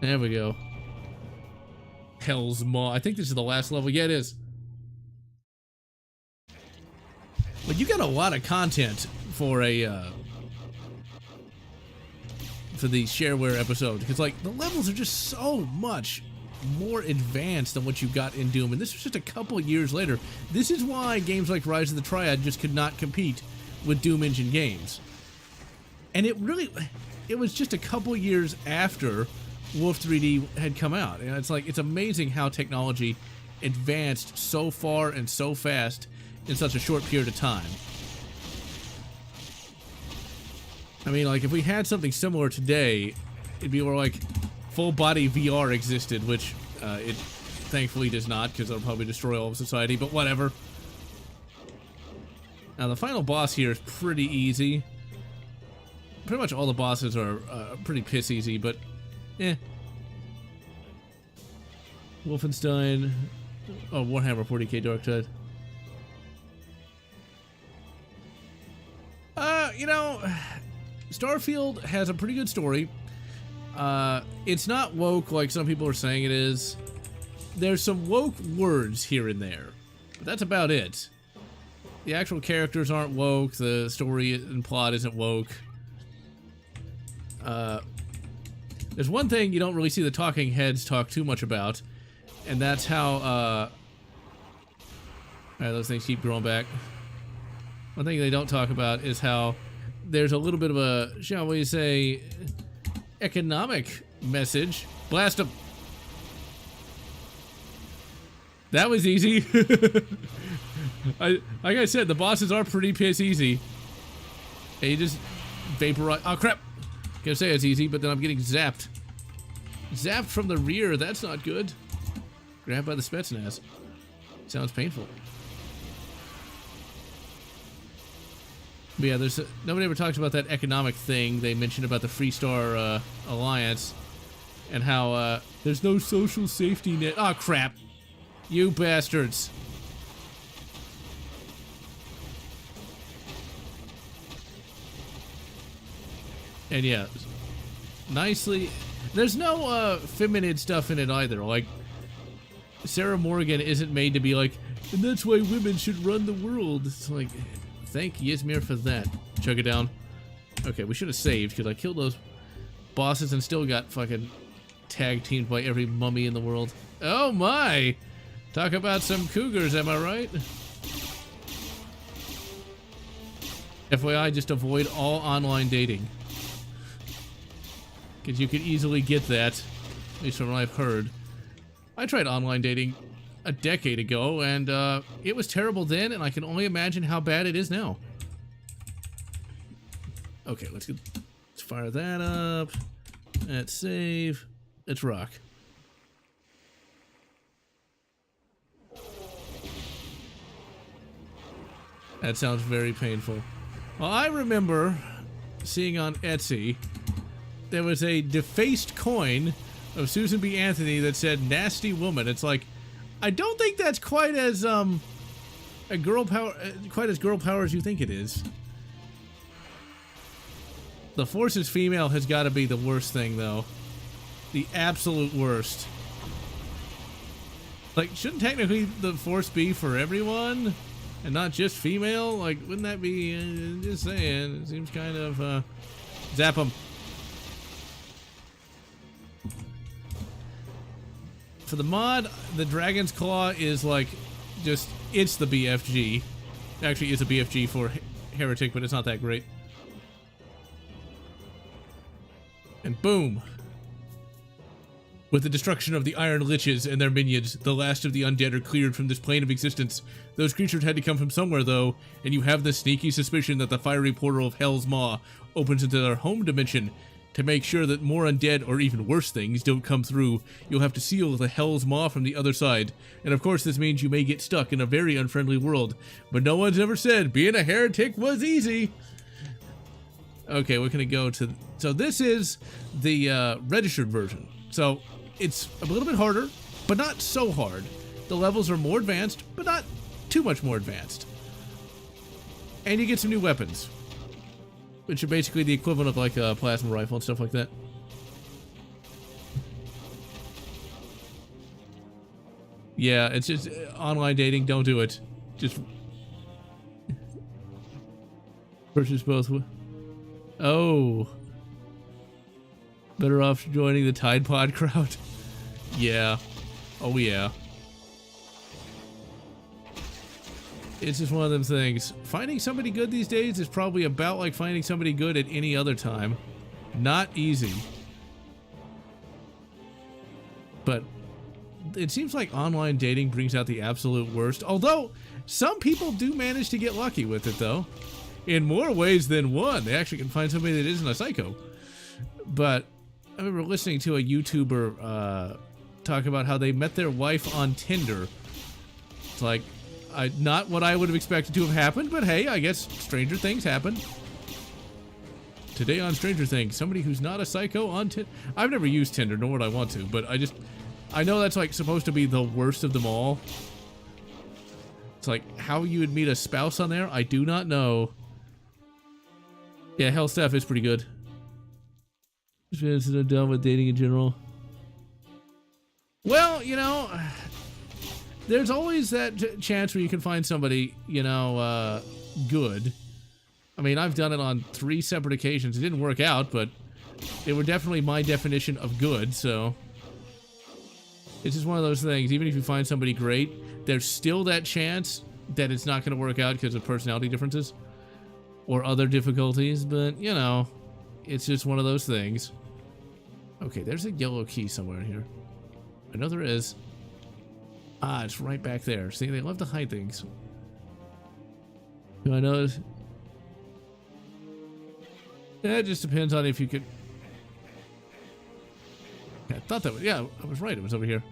There we go. Hell's Maw. I think this is the last level. Yeah, it is. But you got a lot of content for a for the shareware episode, because like the levels are just so much more advanced than what you got in Doom, and this was just a couple years later. This is why games like Rise of the Triad just could not compete with Doom engine games. And it was just a couple years after Wolf 3D had come out, and it's like, it's amazing how technology advanced so far and so fast in such a short period of time. I mean, like, if we had something similar today, it'd be more like full body VR existed, which it thankfully does not, because it'll probably destroy all of society, but whatever. Now, the final boss here is pretty easy. Pretty much all the bosses are pretty piss easy, but eh. Wolfenstein. Oh, Warhammer 40k Dark Tide. You know, Starfield has a pretty good story. It's not woke like some people are saying it is. There's some woke words here and there, but that's about it. The actual characters aren't woke, the story and plot isn't woke. There's one thing you don't really see the talking heads talk too much about, and that's how, those things keep growing back. one thing they don't talk about is how there's a little bit of a, shall we say, economic message. Blast them. That was easy. Like I said, the bosses are pretty piss easy. And you just vaporize. Oh crap! Gonna say it's easy, but then I'm getting zapped. Zapped from the rear. That's not good. Grabbed by the Spetsnaz. Sounds painful. But yeah, there's nobody ever talks about that economic thing they mentioned about the Freestar Alliance and how there's no social safety net. Oh crap! You bastards! And yeah, nicely. There's no feminine stuff in it either. Like, Sarah Morgan isn't made to be like, and that's why women should run the world. It's like, thank Ysmir for that. Chug it down. Okay, we should have saved because I killed those bosses and still got fucking tag teamed by every mummy in the world. Oh my! Talk about some cougars, am I right? FYI, just avoid all online dating. Because you could easily get that, at least from what I've heard. I tried online dating a decade ago, and it was terrible then, and I can only imagine how bad it is now. Okay, let's fire that up. Let's save. Let's rock. That sounds very painful. Well, I remember seeing on Etsy there was a defaced coin of Susan B. Anthony that said "nasty woman." It's like, I don't think that's quite as girl power as you think it is. The Force is female has got to be the worst thing, though. The absolute worst. Like, shouldn't technically the Force be for everyone and not just female? Like, wouldn't that be? Just saying. It seems kind of zap them. For the mod, the Dragon's Claw is like, just, it's the BFG. Actually, it's a BFG for Heretic, but it's not that great. And boom. With the destruction of the Iron Liches and their minions, the last of the undead are cleared from this plane of existence. Those creatures had to come from somewhere, though, and you have the sneaky suspicion that the fiery portal of Hell's Maw opens into their home dimension. To make sure that more undead, or even worse things, don't come through, you'll have to seal the Hell's Maw from the other side. And of course this means you may get stuck in a very unfriendly world. But no one's ever said being a heretic was easy. Okay, we're gonna go to... So this is the registered version. So it's a little bit harder, but not so hard. The levels are more advanced, but not too much more advanced. And you get some new weapons, which are basically the equivalent of like a plasma rifle and stuff like that. Yeah, it's just online dating. Don't do it. Just purchase both. Oh, better off joining the Tide Pod crowd. Yeah. Oh yeah. It's just one of them things. Finding somebody good these days is probably about like finding somebody good at any other time. Not easy. But it seems like online dating brings out the absolute worst. Although, some people do manage to get lucky with it, though. In more ways than one. They actually can find somebody that isn't a psycho. But I remember listening to a YouTuber talk about how they met their wife on Tinder. It's like, not what I would have expected to have happened, but hey, I guess stranger things happen. Today on Stranger Things, somebody who's not a psycho on Tinder. I've never used Tinder, nor would I want to, but I know that's like supposed to be the worst of them all. It's like, how you would meet a spouse on there, I do not know. Yeah, Hell Staff is pretty good. Just done with dating in general. Well, you know, there's always that chance where you can find somebody, you know, good. I mean, I've done it on 3 separate occasions. It didn't work out, but they were definitely my definition of good, so it's just one of those things. Even if you find somebody great, there's still that chance that it's not going to work out because of personality differences. or other difficulties, but you know, it's just one of those things. Okay, there's a yellow key somewhere in here. I know there is. Ah, it's right back there. See, they love to hide things. Do I know? Yeah, it just depends on if you could. Yeah, I thought that was. Yeah, I was right. It was over here.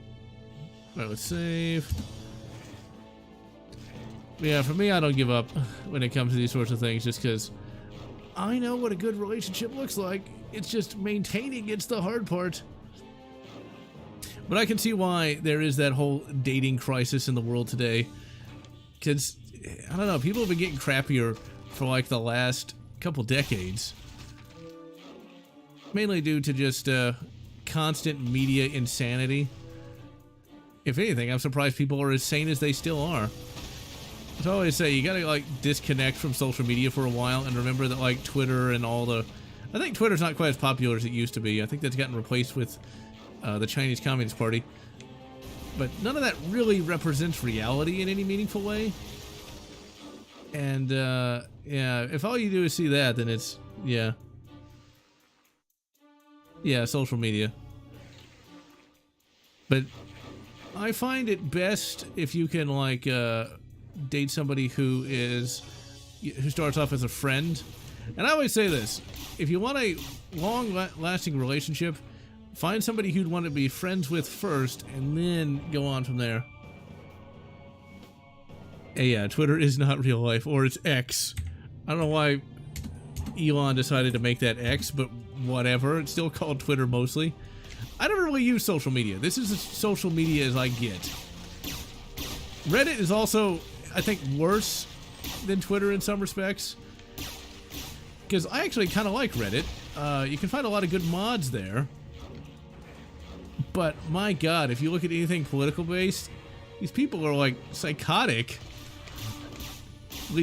All right, let's save. Yeah, for me, I don't give up when it comes to these sorts of things, just because I know what a good relationship looks like. It's just maintaining it's the hard part. But I can see why there is that whole dating crisis in the world today. Because, I don't know, people have been getting crappier for like the last couple decades. Mainly due to just constant media insanity. If anything, I'm surprised people are as sane as they still are. I always say, you gotta like disconnect from social media for a while and remember that like Twitter and all the... I think Twitter's not quite as popular as it used to be. I think that's gotten replaced with the Chinese Communist Party. But none of that really represents reality in any meaningful way. And, yeah, if all you do is see that, then it's, yeah. Yeah, social media. But I find it best if you can, like, date somebody who starts off as a friend. And I always say this, if you want a long-lasting relationship, find somebody who'd want to be friends with first, and then go on from there. And yeah, Twitter is not real life, or it's X. I don't know why Elon decided to make that X, but whatever. It's still called Twitter mostly. I never really use social media. This is as social media as I get. Reddit is also, I think, worse than Twitter in some respects. Because I actually kind of like Reddit. You can find a lot of good mods there. But my god, if you look at anything political based, these people are like psychotically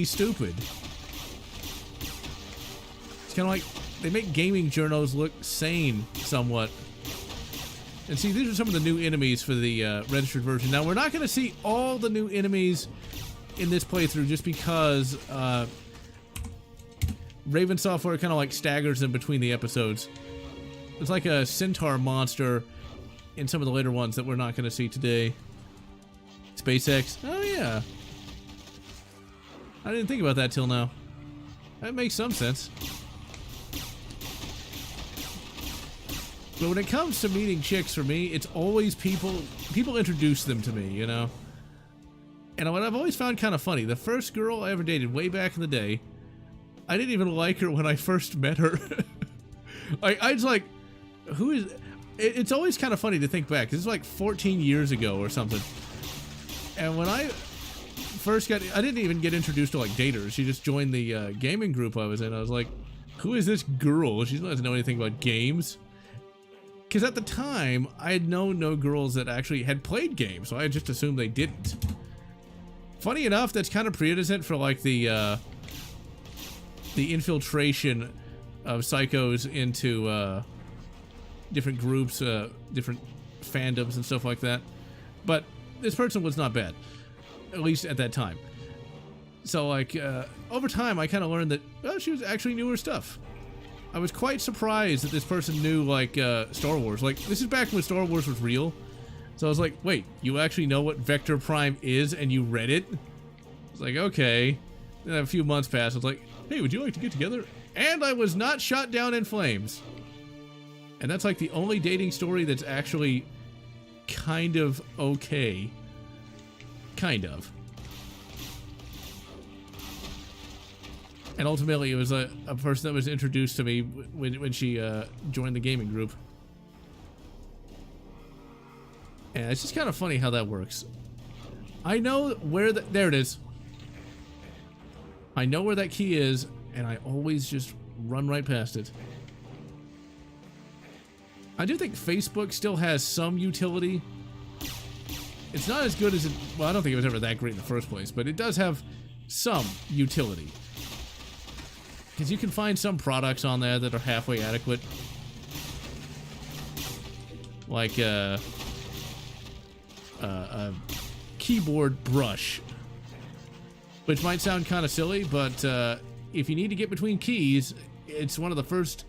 stupid. It's kind of like they make gaming journos look sane somewhat. And see, these are some of the new enemies for the registered version. Now, we're not going to see all the new enemies in this playthrough just because Raven Software kind of like staggers them between the episodes. It's like a centaur monster in some of the later ones that we're not going to see today. SpaceX. Oh, yeah. I didn't think about that till now. That makes some sense. But when it comes to meeting chicks, for me, it's always people introduce them to me, you know? And what I've always found kind of funny, the first girl I ever dated way back in the day, I didn't even like her when I first met her. I was like, who is... It's always kind of funny to think back. This is like 14 years ago or something. And when I first got... I didn't even get introduced to like daters. She just joined the gaming group I was in. I was like, who is this girl? She doesn't know anything about games. Because at the time, I had known no girls that actually had played games, so I just assumed they didn't. Funny enough, that's kind of pre-innocent for like the infiltration of psychos into different groups, different fandoms and stuff like that. But this person was not bad, at least at that time. So like, over time, I kind of learned that, well, she was actually knew her stuff. I was quite surprised that this person knew, like, Star Wars. Like, this is back when Star Wars was real. So I was like, wait, you actually know what Vector Prime is and you read it? It's like, okay. Then a few months passed. I was like, hey, would you like to get together? And I was not shot down in flames. And that's, like, the only dating story that's actually kind of okay. Kind of. And ultimately, it was a person that was introduced to me when she joined the gaming group. And it's just kind of funny how that works. I know where there it is. I know where that key is, and I always just run right past it. I do think Facebook still has some utility. It's not as good as it... Well, I don't think it was ever that great in the first place, but it does have some utility. Because you can find some products on there that are halfway adequate. Like a keyboard brush. Which might sound kind of silly, but if you need to get between keys, it's one of the first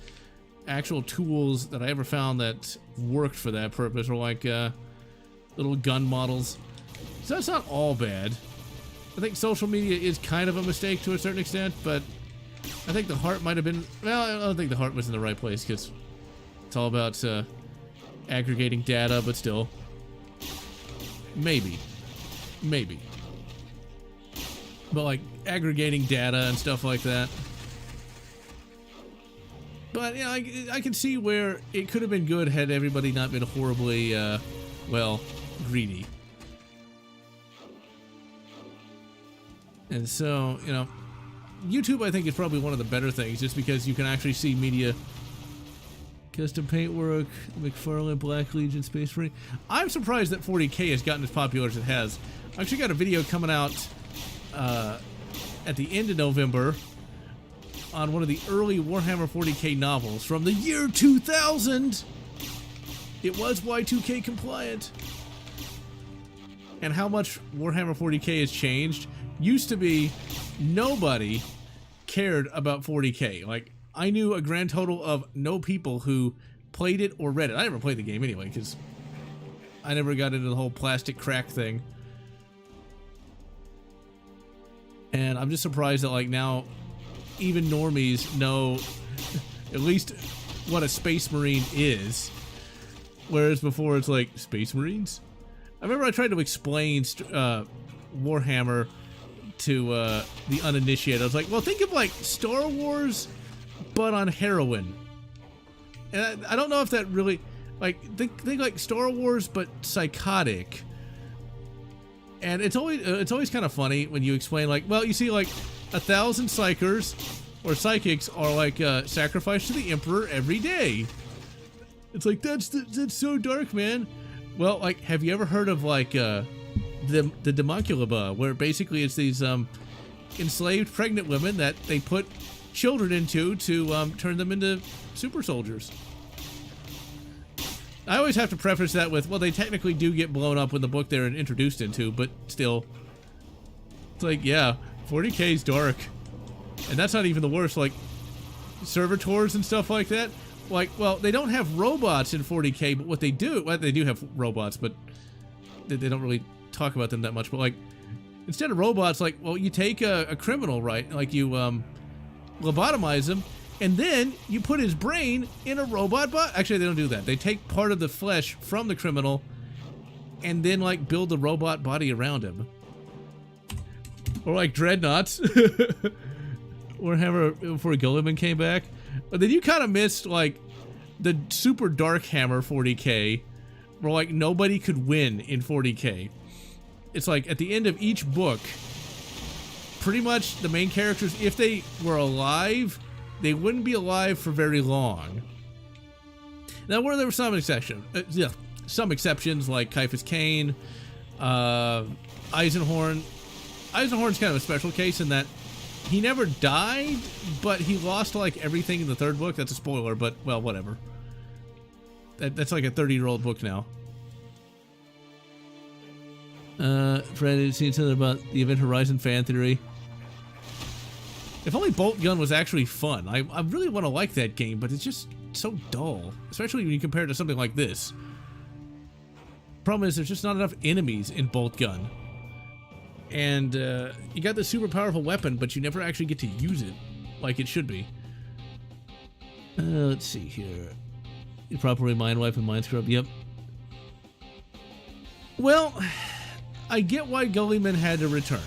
actual tools that I ever found that worked for that purpose, or like little gun models. So that's not all bad. I think social media is kind of a mistake to a certain extent, but I think the heart might have been, well, I don't think the heart was in the right place, because it's all about aggregating data, but still, maybe. But like aggregating data and stuff like that. But yeah, I can see where it could have been good had everybody not been horribly, well, greedy. And so, you know, YouTube I think is probably one of the better things, just because you can actually see media. Custom paintwork, McFarlane, Black Legion, Space Marine. I'm surprised that 40K has gotten as popular as it has. I actually got a video coming out at the end of November on one of the early Warhammer 40K novels from the year 2000. It was Y2K compliant. And how much Warhammer 40K has changed. Used to be nobody cared about 40K. Like, I knew a grand total of no people who played it or read it. I never played the game anyway, because I never got into the whole plastic crack thing. And I'm just surprised that, like, now even normies know at least what a Space Marine is. Whereas before it's like, Space Marines? I remember I tried to explain Warhammer to the uninitiated. I was like, well, think of like Star Wars, but on heroin. And I don't know if that really, like, think like Star Wars, but psychotic. And it's always kind of funny when you explain, like, well, you see, like, 1,000 psychers or psychics are like sacrificed to the Emperor every day. It's like, that's so dark, man. Well, like, have you ever heard of like the Demonculaba, where basically it's these enslaved pregnant women that they put children into to turn them into super soldiers? I always have to preface that with, well, they technically do get blown up in the book they're introduced into, but still. It's like, yeah, 40K's dark. And that's not even the worst, like, servitors and stuff like that. Like, well, they don't have robots in 40K, but what they do, well, they do have robots, but they don't really talk about them that much. But, like, instead of robots, like, well, you take a criminal, right? Like, you lobotomize him, and then you put his brain in a robot body. Actually, they don't do that. They take part of the flesh from the criminal and then, like, build the robot body around him. Or, like, dreadnoughts. Warhammer before Gilliman came back. But then you kind of missed, like, the super dark hammer 40K, where, like, nobody could win in 40K. It's like, at the end of each book, pretty much the main characters, if they were alive, they wouldn't be alive for very long. Now, where there were some exceptions, like Caiaphas Cain, Eisenhorn. Eisenhorn's kind of a special case in that he never died, but he lost, like, everything in the third book. That's a spoiler, but, well, whatever. That's like a 30-year-old book now. Fred had seen something about the Event Horizon fan theory. If only Bolt Gun was actually fun. I really want to like that game, but it's just so dull. Especially when you compare it to something like this. Problem is, there's just not enough enemies in Bolt Gun. And you got this super powerful weapon, but you never actually get to use it like it should be. Let's see here. You properly mind wipe and mind scrub. Yep. Well, I get why Gullyman had to return.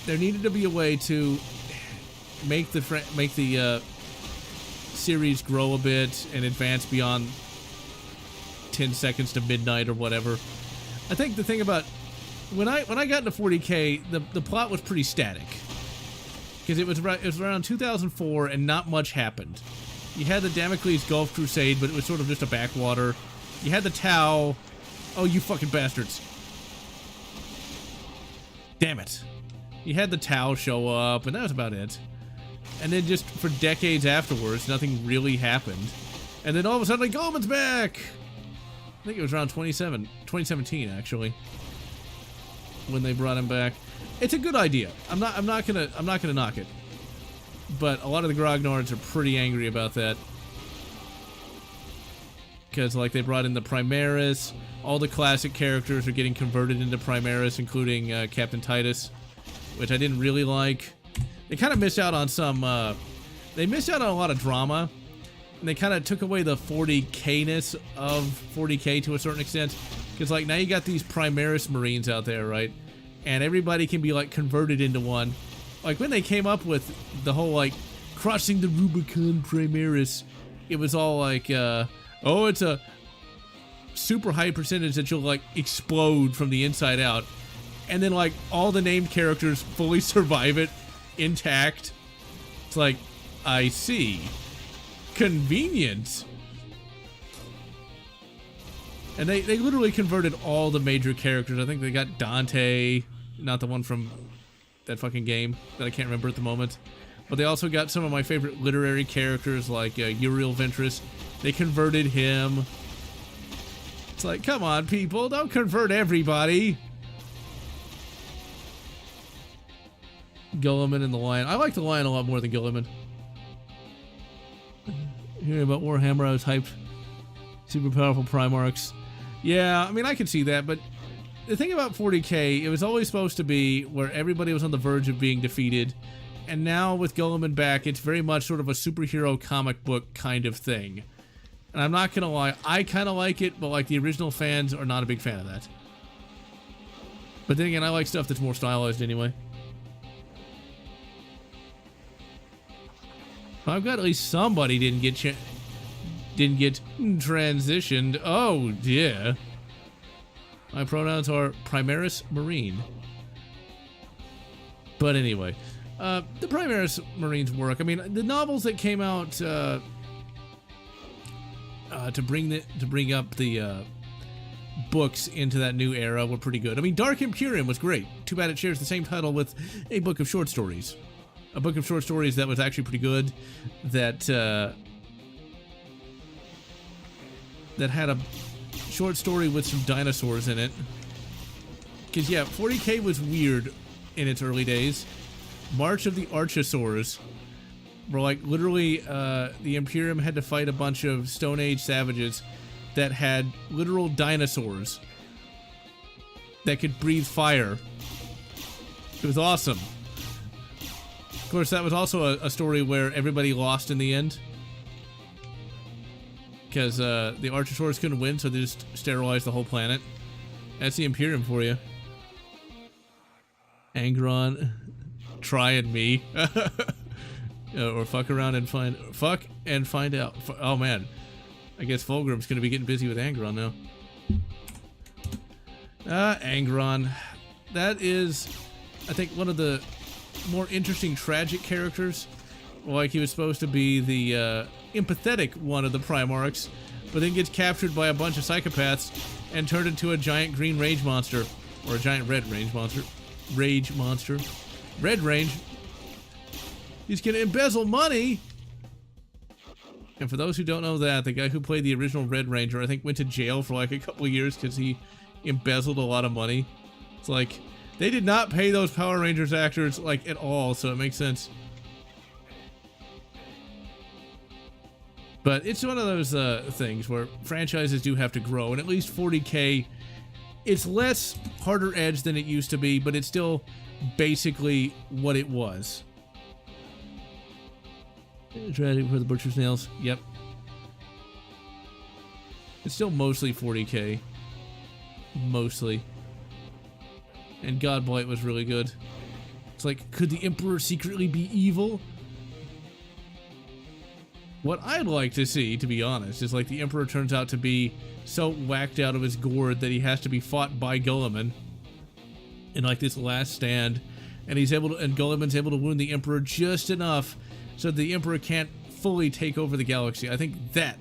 There needed to be a way to make the series grow a bit and advance beyond 10 seconds to midnight or whatever. I think the thing about when I got into 40K, the plot was pretty static, because it was around 2004 and not much happened. You had the Damocles Gulf Crusade, but it was sort of just a backwater. You had the Tau. Oh, you fucking bastards! Damn it! You had the Tau show up, and that was about it. And then just for decades afterwards, nothing really happened. And then all of a sudden, like, Goldman's back. I think it was around 2017 actually, when they brought him back. It's a good idea. I'm not gonna knock it. But a lot of the grognards are pretty angry about that. Because, like, they brought in the Primaris. All the classic characters are getting converted into Primaris, including Captain Titus, which I didn't really like. They kind of missed out on some... they missed out on a lot of drama. And they kind of took away the 40K-ness of 40K to a certain extent. Because, like, now you got these Primaris Marines out there, right? And everybody can be, like, converted into one. Like, when they came up with the whole, like, crossing the Rubicon Primaris, it was all like, oh, it's a super high percentage that you'll, like, explode from the inside out. And then, like, all the named characters fully survive it intact. It's like, I see. Convenient. And they literally converted all the major characters. I think they got Dante, not the one from that fucking game that I can't remember at the moment. But they also got some of my favorite literary characters like Uriel Ventress. They converted him. It's like, come on, people, don't convert everybody. Guilliman and the Lion. I like the Lion a lot more than Guilliman. Hearing about Warhammer, I was hyped. Super powerful Primarchs. Yeah, I mean, I could see that, but the thing about 40K, it was always supposed to be where everybody was on the verge of being defeated, and now with Guilliman back, it's very much sort of a superhero comic book kind of thing. And I'm not gonna lie, I kind of like it, but like the original fans are not a big fan of that. But then again, I like stuff that's more stylized anyway. I'm glad at least somebody didn't get transitioned. Oh dear. My pronouns are Primaris Marine. But anyway, the Primaris Marines work. I mean, the novels that came out to bring up the books into that new era were pretty good. I mean, Dark Imperium was great. Too bad it shares the same title with a book of short stories. A book of short stories that was actually pretty good. That had a short story with some dinosaurs in it. Because, yeah, 40K was weird in its early days. March of the Archosaurs, where, like, literally the Imperium had to fight a bunch of Stone Age savages that had literal dinosaurs that could breathe fire. It was awesome. Of course, that was also a story where everybody lost in the end. Because the Archosaurs couldn't win, so they just sterilized the whole planet. That's the Imperium for you. Angron, trying me. Or fuck around and find... Fuck and find out. Oh, man. I guess Fulgrim's going to be getting busy with Angron now. Angron. That is, I think, one of the more interesting tragic characters. Like, he was supposed to be the empathetic one of the Primarchs, but then gets captured by a bunch of psychopaths and turned into a giant green rage monster. Or a giant red rage monster. Rage monster. Red range. He's gonna embezzle money! And for those who don't know that, the guy who played the original Red Ranger, I think, went to jail for like a couple of years because he embezzled a lot of money. It's like, they did not pay those Power Rangers actors, like, at all, so it makes sense. But it's one of those things where franchises do have to grow, and at least 40K, it's less harder edge than it used to be, but it's still basically what it was. Tragic for the Butcher's Nails. Yep. It's still mostly 40K. Mostly. And Godblight was really good. It's like, could the Emperor secretly be evil? What I'd like to see, to be honest, is like the Emperor turns out to be so whacked out of his gourd that he has to be fought by Guilliman in like this last stand, and Gulliman's able to wound the Emperor just enough so the Emperor can't fully take over the galaxy. I think that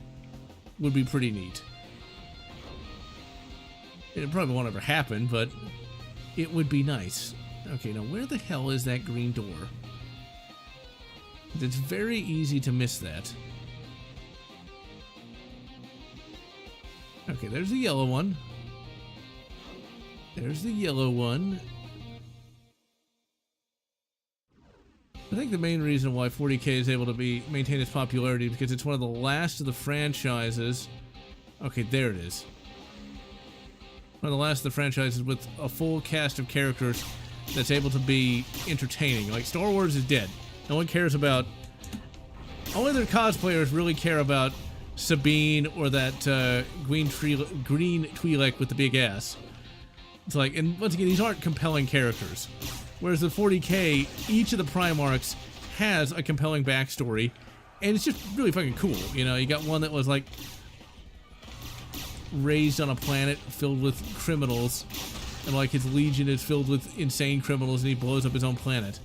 would be pretty neat. It probably won't ever happen, but it would be nice. Okay, now where the hell is that green door? It's very easy to miss that. Okay, there's the yellow one. There's the yellow one. I think the main reason why 40K is able to maintain its popularity is because it's one of the last of the franchises. Okay, there it is. One of the last of the franchises with a full cast of characters that's able to be entertaining. Like, Star Wars is dead. No one cares about... Only the cosplayers really care about Sabine or that green Twi'lek with the big ass. It's like, and once again, these aren't compelling characters. Whereas the 40K, each of the Primarchs has a compelling backstory, and it's just really fucking cool. You know, you got one that was like raised on a planet filled with criminals, and like his legion is filled with insane criminals, and he blows up his own planet.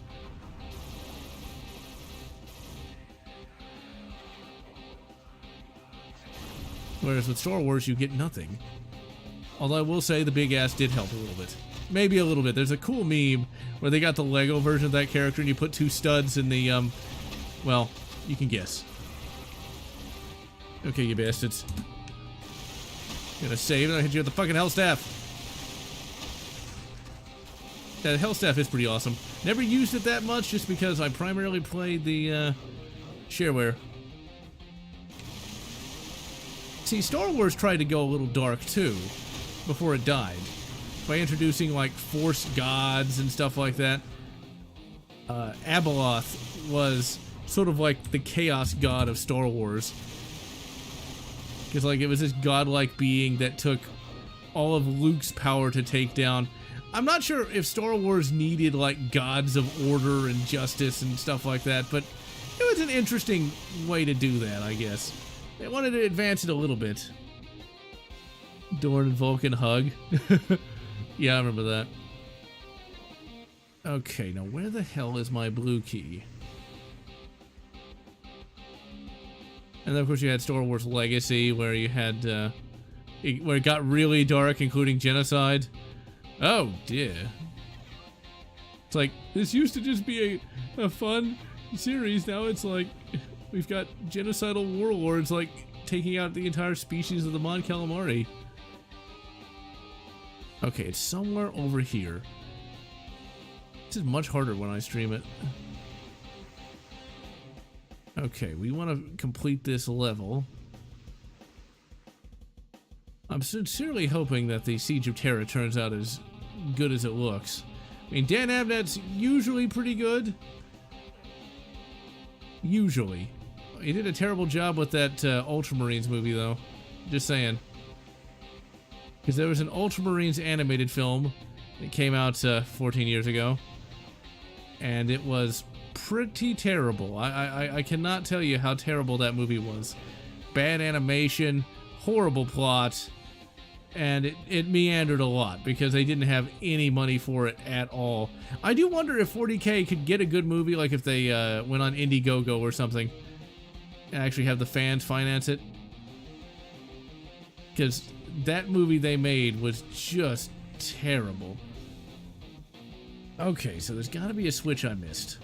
Whereas with Star Wars, you get nothing. Although I will say the big ass did help a little bit. Maybe a little bit. There's a cool meme where they got the Lego version of that character and you put 2 studs in the, well, you can guess. Okay, you bastards. Gonna save and I'll hit you with the fucking Hell Staff. Yeah, the Hell Staff is pretty awesome. Never used it that much just because I primarily played the, shareware. See, Star Wars tried to go a little dark too, before it died, by introducing like Force gods and stuff like that. Abeloth was sort of like the chaos god of Star Wars, because like it was this godlike being that took all of Luke's power to take down. I'm not sure if Star Wars needed like gods of order and justice and stuff like that, but it was an interesting way to do that, I guess. They wanted to advance it a little bit. Dorn and Vulcan hug. Yeah, I remember that. Okay, now where the hell is my blue key? And then of course you had Star Wars Legacy, where you had, where it got really dark, including genocide. Oh dear. It's like, this used to just be a fun series, now it's like, we've got genocidal warlords, like, taking out the entire species of the Mon Calamari. Okay, it's somewhere over here. This is much harder when I stream it. Okay, we want to complete this level. I'm sincerely hoping that the Siege of Terra turns out as good as it looks. I mean, Dan Abnett's usually pretty good. Usually. He did a terrible job with that Ultramarines movie, though. Just saying. Because there was an Ultramarines animated film that came out 14 years ago. And it was pretty terrible. I cannot tell you how terrible that movie was. Bad animation, horrible plot, and it meandered a lot because they didn't have any money for it at all. I do wonder if 40K could get a good movie, like if they went on Indiegogo or something, and actually have the fans finance it. Because that movie they made was just terrible. Okay, so there's gotta be a switch I missed.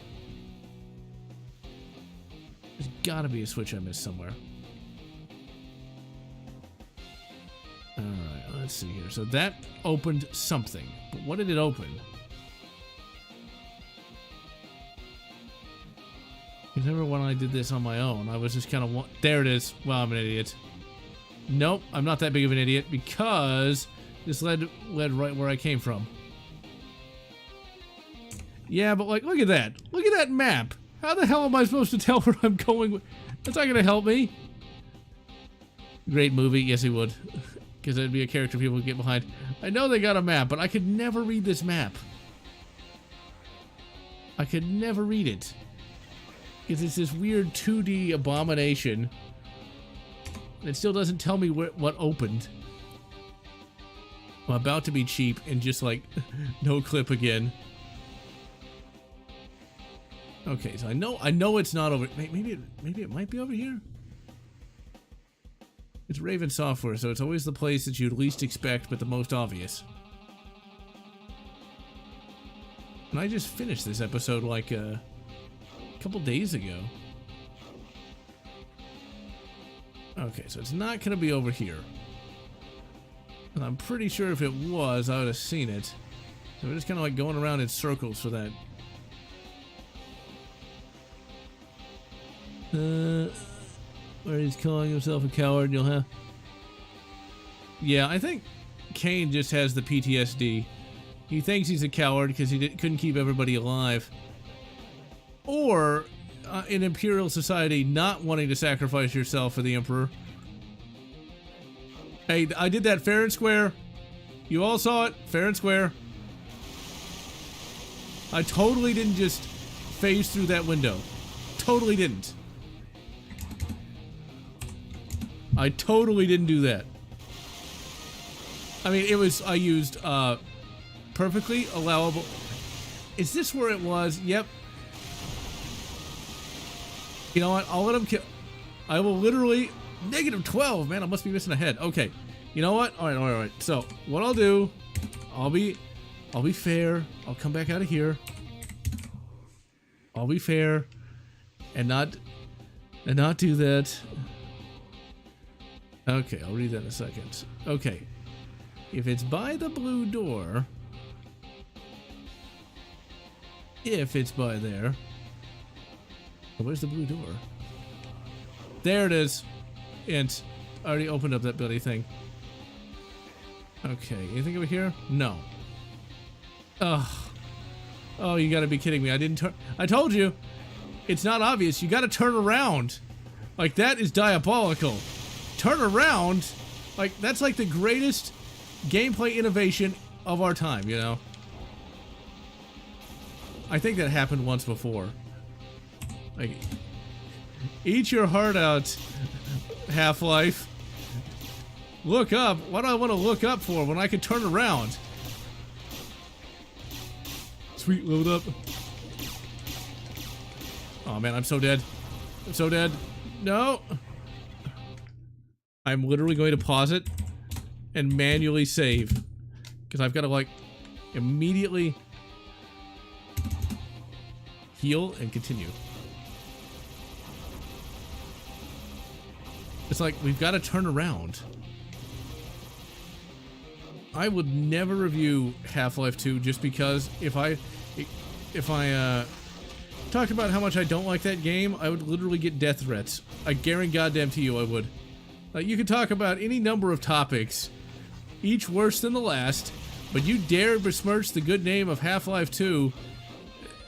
There's gotta be a switch I missed somewhere. Alright, let's see here. So that opened something. But what did it open? Because remember when I did this on my own, I was just kind of... There it is. Well, I'm an idiot. Nope, I'm not that big of an idiot because this led right where I came from. Yeah, but like, look at that. Look at that map. How the hell am I supposed to tell where I'm going? That's not going to help me. Great movie. Yes, he would. Because it'd be a character people would get behind. I know they got a map, but I could never read this map. I could never read it. Because it's this weird 2D abomination. It still doesn't tell me what opened. I'm about to be cheap and just like, no clip again. Okay, so I know it's not over. Maybe it might be over here. It's Raven Software, so it's always the place that you'd least expect, but the most obvious. And I just finished this episode like a couple days ago. Okay, so it's not gonna be over here. And I'm pretty sure if it was, I would have seen it. So we're just kind of like going around in circles for that. Where he's calling himself a coward, you'll have... Yeah, I think Kane just has the PTSD. He thinks he's a coward because he couldn't keep everybody alive. Or, in Imperial society, not wanting to sacrifice yourself for the Emperor. Hey, I did that fair and square. You all saw it, fair and square. I totally didn't just phase through that window. Totally didn't. I totally didn't do that. I mean, it was, I used, perfectly allowable. Is this where it was? Yep. You know what? I'll let him kill. I will literally, -12, man, I must be missing a head. Okay. You know what? Alright, alright, alright. So, what I'll do, I'll be fair. I'll come back out of here. I'll be fair. And not do that. Okay, I'll read that in a second. Okay. If it's by the blue door, if it's by there, oh, where's the blue door? There it is. And I already opened up that bloody thing. Okay, anything over here? No. Ugh. Oh, you gotta be kidding me. I didn't turn. I told you. It's not obvious. You gotta turn around. Like, that is diabolical. Turn around? Like, that's like the greatest gameplay innovation of our time, you know? I think that happened once before. Like, eat your heart out, Half-Life. Look up. What do I want to look up for when I can turn around? Sweet, load up. Oh man, I'm so dead. I'm so dead. No. I'm literally going to pause it and manually save. Because I've got to, like, immediately heal and continue. It's like, we've got to turn around. I would never review Half-Life 2 just because if I talked about how much I don't like that game, I would literally get death threats. I guarantee you I would. Like, you could talk about any number of topics, each worse than the last, but you dare besmirch the good name of Half-Life 2,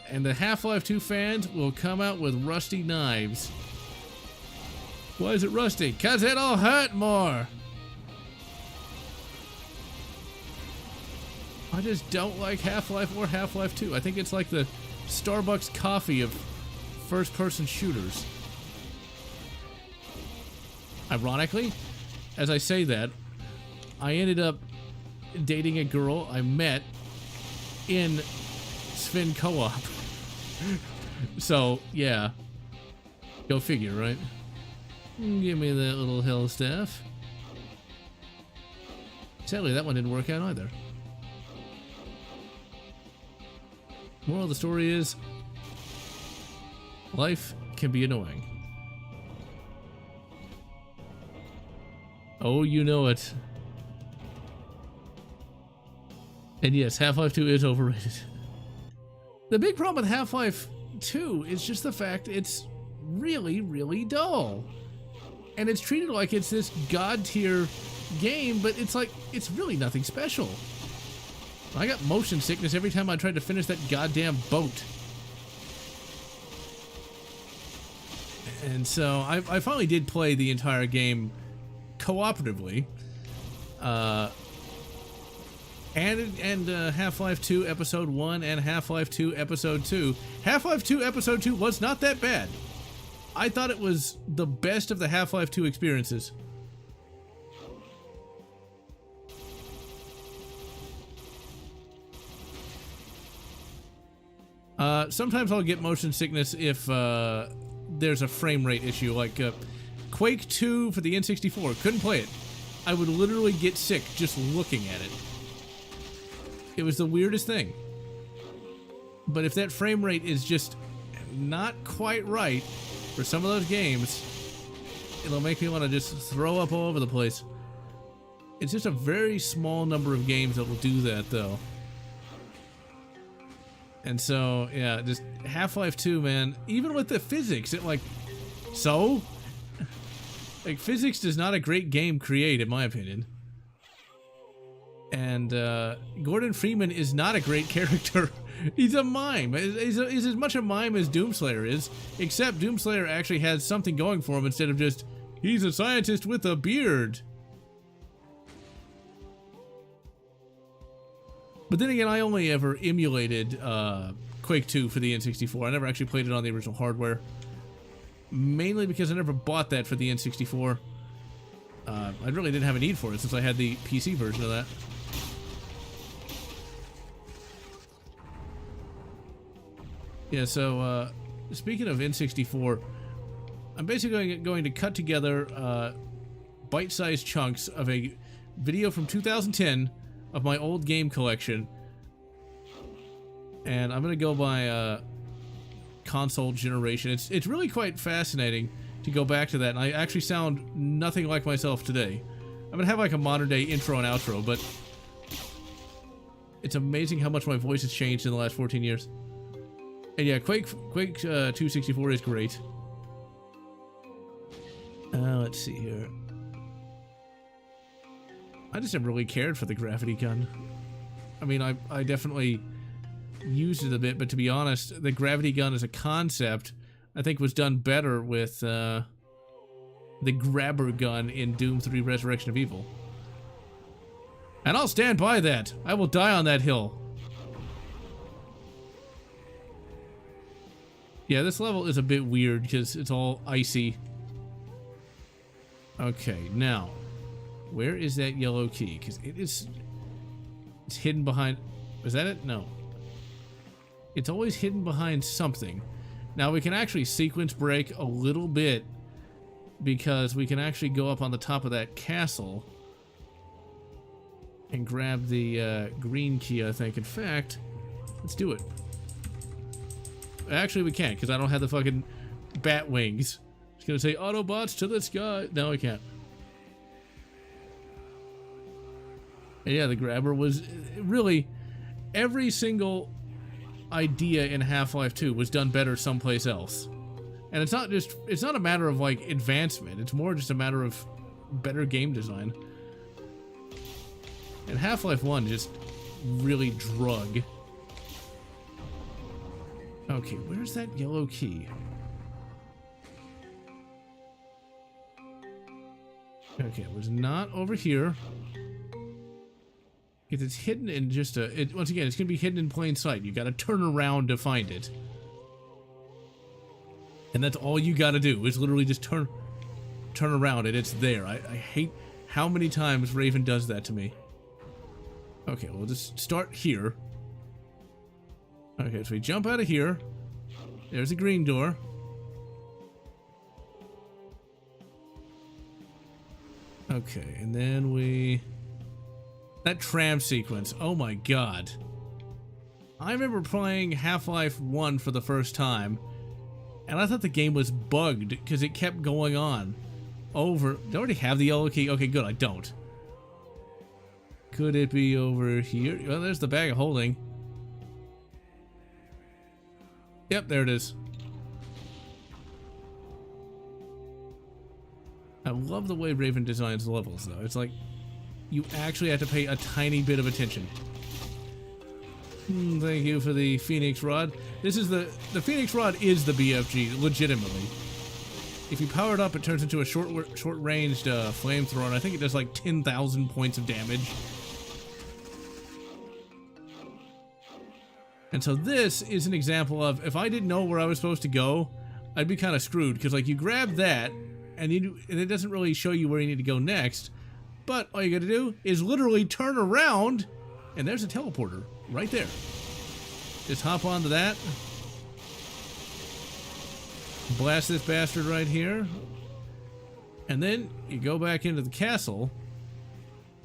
and the Half-Life 2 fans will come out with rusty knives. Why is it rusty? 'Cause it'll hurt more! I just don't like Half-Life or Half-Life 2. I think it's like the Starbucks coffee of first-person shooters. Ironically, as I say that, I ended up dating a girl I met in Sven Co-op. So, yeah. Go figure, right? Give me that little hell staff. Sadly, that one didn't work out either. Moral of the story is, life can be annoying. Oh, you know it. And yes, Half-Life 2 is overrated. The big problem with Half-Life 2 is just the fact it's really, really dull. And it's treated like it's this god-tier game, but it's like, it's really nothing special. I got motion sickness every time I tried to finish that goddamn boat. And so I finally did play the entire game cooperatively. And Half-Life 2 Episode 1 and Half-Life 2 Episode 2. Half-Life 2 Episode 2 was not that bad. I thought it was the best of the Half-Life 2 experiences. Sometimes I'll get motion sickness if there's a frame rate issue, like Quake 2 for the N64. Couldn't play it. I would literally get sick just looking at it. It was the weirdest thing. But if that frame rate is just not quite right for some of those games, it'll make me want to just throw up all over the place. It's just a very small number of games that will do that, though. And so, yeah, just Half-Life 2, man, even with the physics, it like So? Like, physics does not a great game create, in my opinion. And, Gordon Freeman is not a great character. He's a mime. He's as much a mime as Doomslayer is, except Doomslayer actually has something going for him instead of just, he's a scientist with a beard. But then again, I only ever emulated Quake 2 for the N64. I never actually played it on the original hardware. Mainly because I never bought that for the N64. I really didn't have a need for it since I had the PC version of that. Yeah, so speaking of N64, I'm basically going to cut together bite-sized chunks of a video from 2010 of my old game collection, and I'm going to go by console generation. It's really quite fascinating to go back to that, and I actually sound nothing like myself today. I'm going to have like a modern day intro and outro, but it's amazing how much my voice has changed in the last 14 years. And yeah, Quake 264 is great. Let's see here. I just never really cared for the gravity gun. I mean, I definitely used it a bit, but to be honest, the gravity gun as a concept, I think was done better with the grabber gun in Doom 3 Resurrection of Evil. And I'll stand by that. I will die on that hill. Yeah, this level is a bit weird because it's all icy. Okay, now, where is that yellow key? Because it's hidden behind... Is that it? No. It's always hidden behind something. Now, we can actually sequence break a little bit because we can actually go up on the top of that castle and grab the green key, I think. In fact, let's do it. Actually, we can't, because I don't have the fucking bat wings. It's gonna say, Autobots to the sky. No, we can't. And yeah, the grabber was... Really, every single idea in Half-Life 2 was done better someplace else. And it's not a matter of, like, advancement. It's more just a matter of better game design. And Half-Life 1 just really drug. Okay, where's that yellow key? Okay, it was not over here. Because it's hidden in just a... once again, it's going to be hidden in plain sight. You got to turn around to find it. And that's all you got to do, is literally just turn around and it's there. I hate how many times Raven does that to me. Okay, we'll just start here. Okay, so we jump out of here. There's a green door. Okay, and then we... That tram sequence, oh my god. I remember playing Half-Life 1 for the first time, and I thought the game was bugged because it kept going on. Over... Do I already have the yellow key? Okay, good, I don't. Could it be over here? Well, there's the bag of holding. Yep, there it is. I love the way Raven designs the levels, though. It's like you actually have to pay a tiny bit of attention. Thank you for the Phoenix Rod. This is the Phoenix Rod is the BFG, legitimately. If you power it up, it turns into a short-ranged flamethrower, and I think it does like 10,000 points of damage. And so this is an example of, if I didn't know where I was supposed to go, I'd be kind of screwed, because like you grab that, and it doesn't really show you where you need to go next, but all you gotta do is literally turn around, and there's a teleporter right there. Just hop onto that, blast this bastard right here, and then you go back into the castle,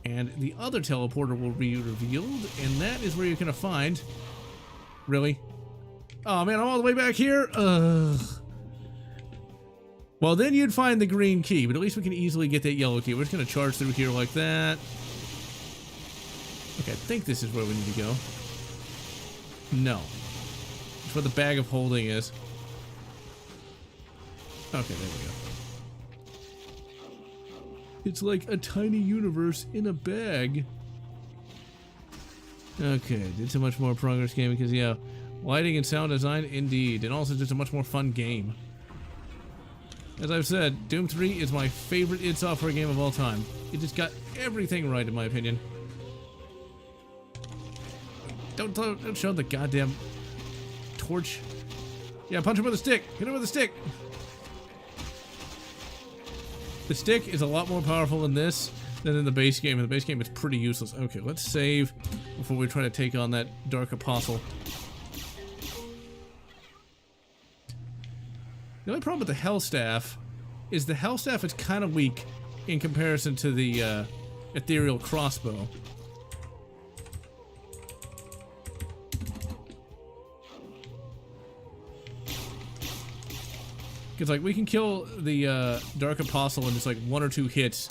and the other teleporter will be revealed, and that is where you're gonna find... Really? Oh man, I'm all the way back here? Ugh. Well, then you'd find the green key, but at least we can easily get that yellow key. We're just going to charge through here like that. Okay, I think this is where we need to go. No. It's where the bag of holding is. Okay, there we go. It's like a tiny universe in a bag. Okay, did so much more progress gaming because, yeah, lighting and sound design, indeed. And also just a much more fun game. As I've said, Doom 3 is my favorite id Software game of all time. It just got everything right, in my opinion. Don't show the goddamn torch. Yeah, punch him with a stick. Hit him with a stick. The stick is a lot more powerful in this than in the base game. In the base game, it's pretty useless. Okay, let's save before we try to take on that Dark Apostle. The only problem with the Hell Staff is the Hell Staff is kind of weak in comparison to the Ethereal Crossbow. Because, like, we can kill the Dark Apostle in just, like, 1 or 2 hits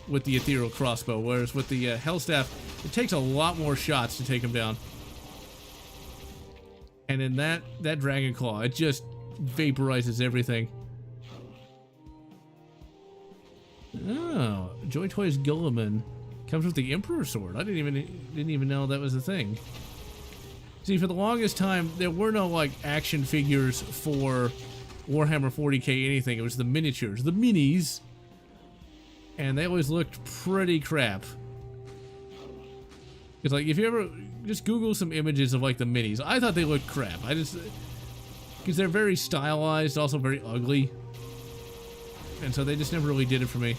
with the Ethereal Crossbow, whereas with the Hell Staff, it takes a lot more shots to take him down. And in that Dragon Claw, it just vaporizes everything. Oh, Joy Toys Gilliman comes with the Emperor Sword. I didn't even know that was a thing. See, for the longest time, there were no, like, action figures for Warhammer 40k anything. It was the miniatures, the minis, and they always looked pretty crap. It's like, if you ever just Google some images of, like, the minis, I thought they looked crap. Because they're very stylized, also very ugly, and so they just never really did it for me.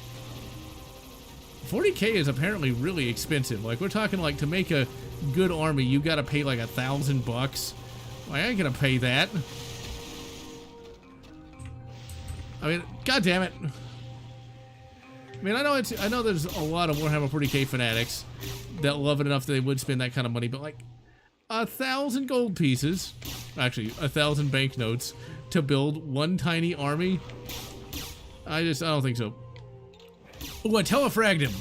40k is apparently really expensive. Like, we're talking, like, to make a good army, you gotta pay like $1,000 bucks. Well, I ain't gonna pay that. I mean, god damn it. I mean, I know there's a lot of Warhammer 40k fanatics that love it enough that they would spend that kind of money, but like 1,000 gold pieces, actually 1,000 banknotes to build one tiny army, I don't think so. Ooh, I telefragged him.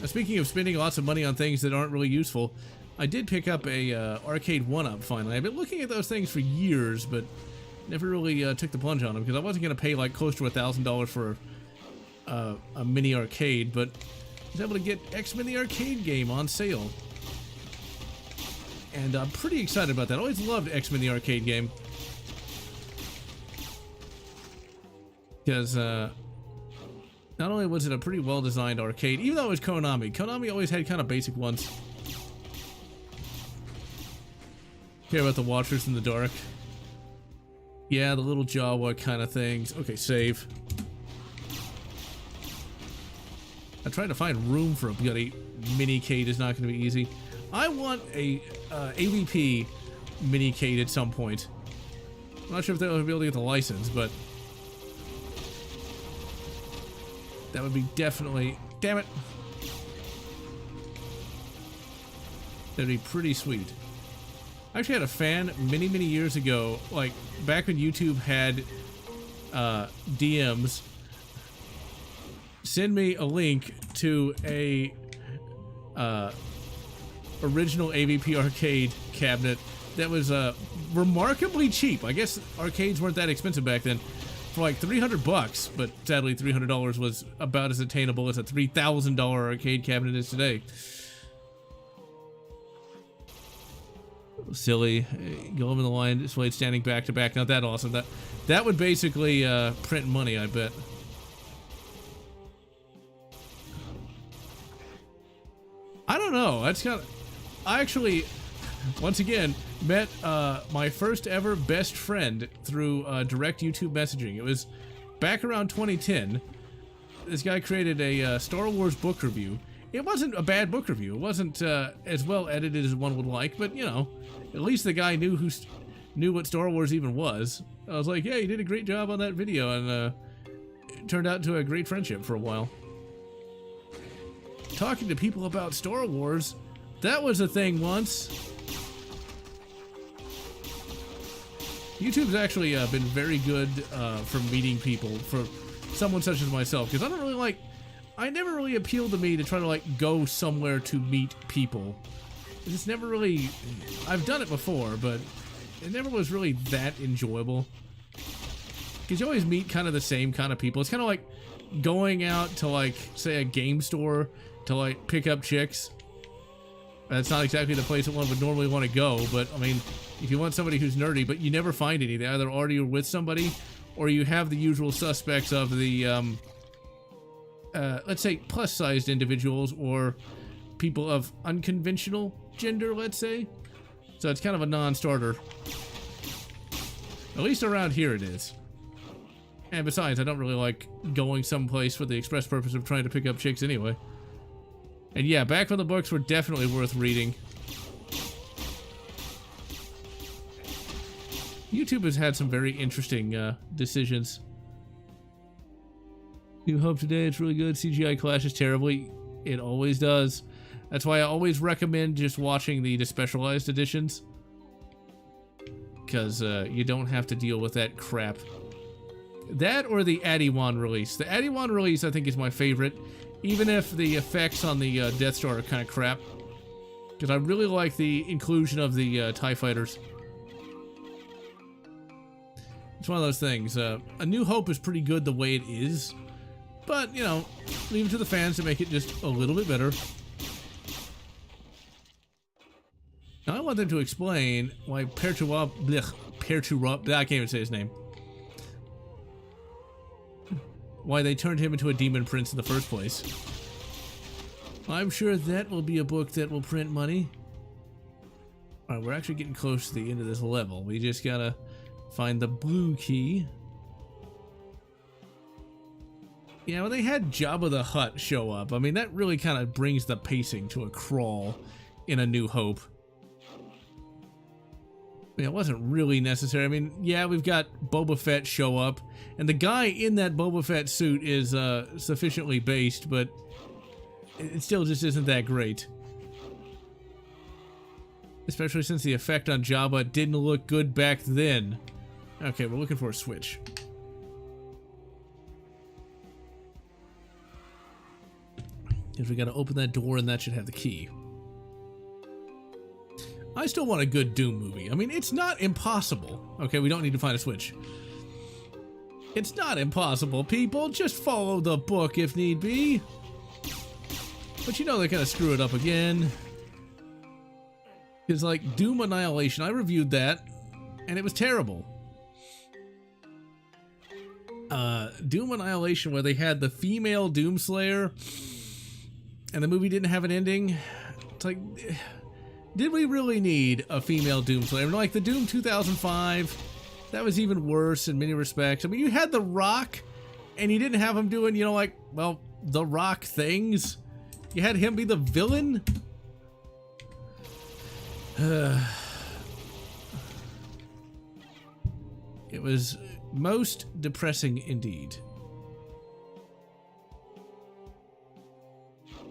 Speaking of spending lots of money on things that aren't really useful, I did pick up a arcade 1-up finally. I've been looking at those things for years, but never really took the plunge on them because I wasn't going to pay like close to $1,000 for a mini arcade, but I was able to get X-Men the arcade game on sale. And I'm pretty excited about that. I always loved X-Men the arcade game. Because not only was it a pretty well-designed arcade, even though it was Konami always had kind of basic ones. Care about the Watchers in the Dark? Yeah, the little Jawa kind of things. Okay, save. I tried to find room for a bloody mini-cade is not going to be easy. I want a AVP mini-cade at some point. I'm not sure if they'll be able to get the license, but that would be definitely... Damn it! That'd be pretty sweet. I actually had a fan many, many years ago, like back when YouTube had DMs, send me a link to a original AVP arcade cabinet that was remarkably cheap. I guess arcades weren't that expensive back then. For like $300, but sadly $300 was about as attainable as a $3,000 arcade cabinet is today. Silly. Go in the line, displayed standing back to back. Not that awesome. That would basically print money, I bet. I don't know. That's kind of... I actually, once again, met my first ever best friend through direct YouTube messaging. It was back around 2010. This guy created a Star Wars book review. It wasn't a bad book review. It wasn't as well edited as one would like, but you know, at least the guy knew what Star Wars even was. I was like, yeah, you did a great job on that video, and it turned out into a great friendship for a while. Talking to people about Star Wars, that was a thing once. YouTube's actually been very good for meeting people, for someone such as myself, because I never really appealed to me to try to like go somewhere to meet people. It's never really, I've done it before, but it never was really that enjoyable. Because you always meet kind of the same kind of people. It's kind of like going out to, like, say, a game store to, like, pick up chicks. That's not exactly the place that one would normally want to go, but, I mean, if you want somebody who's nerdy, but you never find any, they either already are with somebody, or you have the usual suspects of the, let's say, plus-sized individuals, or people of unconventional gender, let's say. So it's kind of a non-starter. At least around here it is. And besides, I don't really like going someplace for the express purpose of trying to pick up chicks anyway. And yeah, back when the books were definitely worth reading. YouTube has had some very interesting decisions. New Hope today, it's really good. CGI clashes terribly. It always does. That's why I always recommend just watching the specialized editions. Because you don't have to deal with that crap. That or the Adiwan release. The Adiwan release I think is my favorite. Even if the effects on the Death Star are kind of crap. Because I really like the inclusion of the TIE fighters. It's one of those things. A New Hope is pretty good the way it is. But, you know, leave it to the fans to make it just a little bit better. Now I want them to explain why I can't even say his name. Why they turned him into a demon prince in the first place. I'm sure that will be a book that will print money. Alright, we're actually getting close to the end of this level. We just gotta find the blue key. Yeah, when they had Jabba the Hutt show up, I mean, that really kind of brings the pacing to a crawl in A New Hope. I mean, it wasn't really necessary. I mean, yeah, we've got Boba Fett show up, and the guy in that Boba Fett suit is sufficiently based, but it still just isn't that great. Especially since the effect on Jabba didn't look good back then. Okay, we're looking for a switch. Because we gotta open that door, and that should have the key. I still want a good Doom movie. I mean, it's not impossible. Okay, we don't need to find a switch. It's not impossible, people. Just follow the book if need be. But you know they're gonna screw it up again. It's like Doom Annihilation. I reviewed that, and it was terrible. Doom Annihilation, where they had the female Doomslayer, and the movie didn't have an ending. It's like, did we really need a female Doomslayer? Like the Doom 2005, that was even worse in many respects. I mean, you had The Rock, and you didn't have him doing, you know, like, well, The Rock things. You had him be the villain. It was most depressing indeed.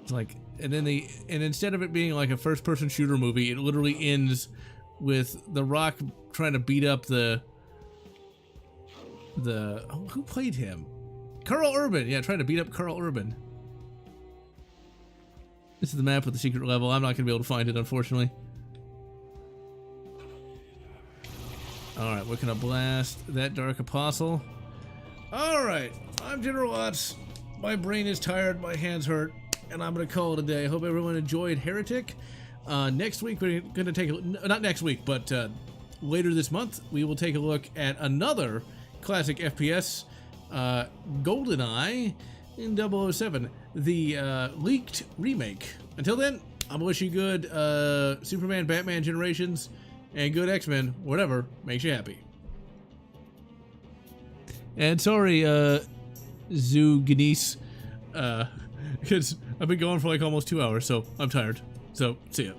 It's like, and instead of it being like a first-person shooter movie, it literally ends with The Rock trying to beat up the oh, who played him? Carl Urban. Yeah, trying to beat up Carl Urban. This is the map with the secret level. I'm not going to be able to find it, unfortunately. Alright, we're going to blast that Dark Apostle. Alright, I'm General Lotz. My brain is tired, my hands hurt, and I'm going to call it a day. Hope everyone enjoyed Heretic. Next week, we're going to take a... Not next week, but later this month, we will take a look at another classic FPS, GoldenEye in 007, the leaked remake. Until then, I'm going to wish you good Superman, Batman Generations, and good X-Men, whatever makes you happy. And sorry, Zoo Ganese, because I've been going for like almost 2 hours, so I'm tired. So, see ya.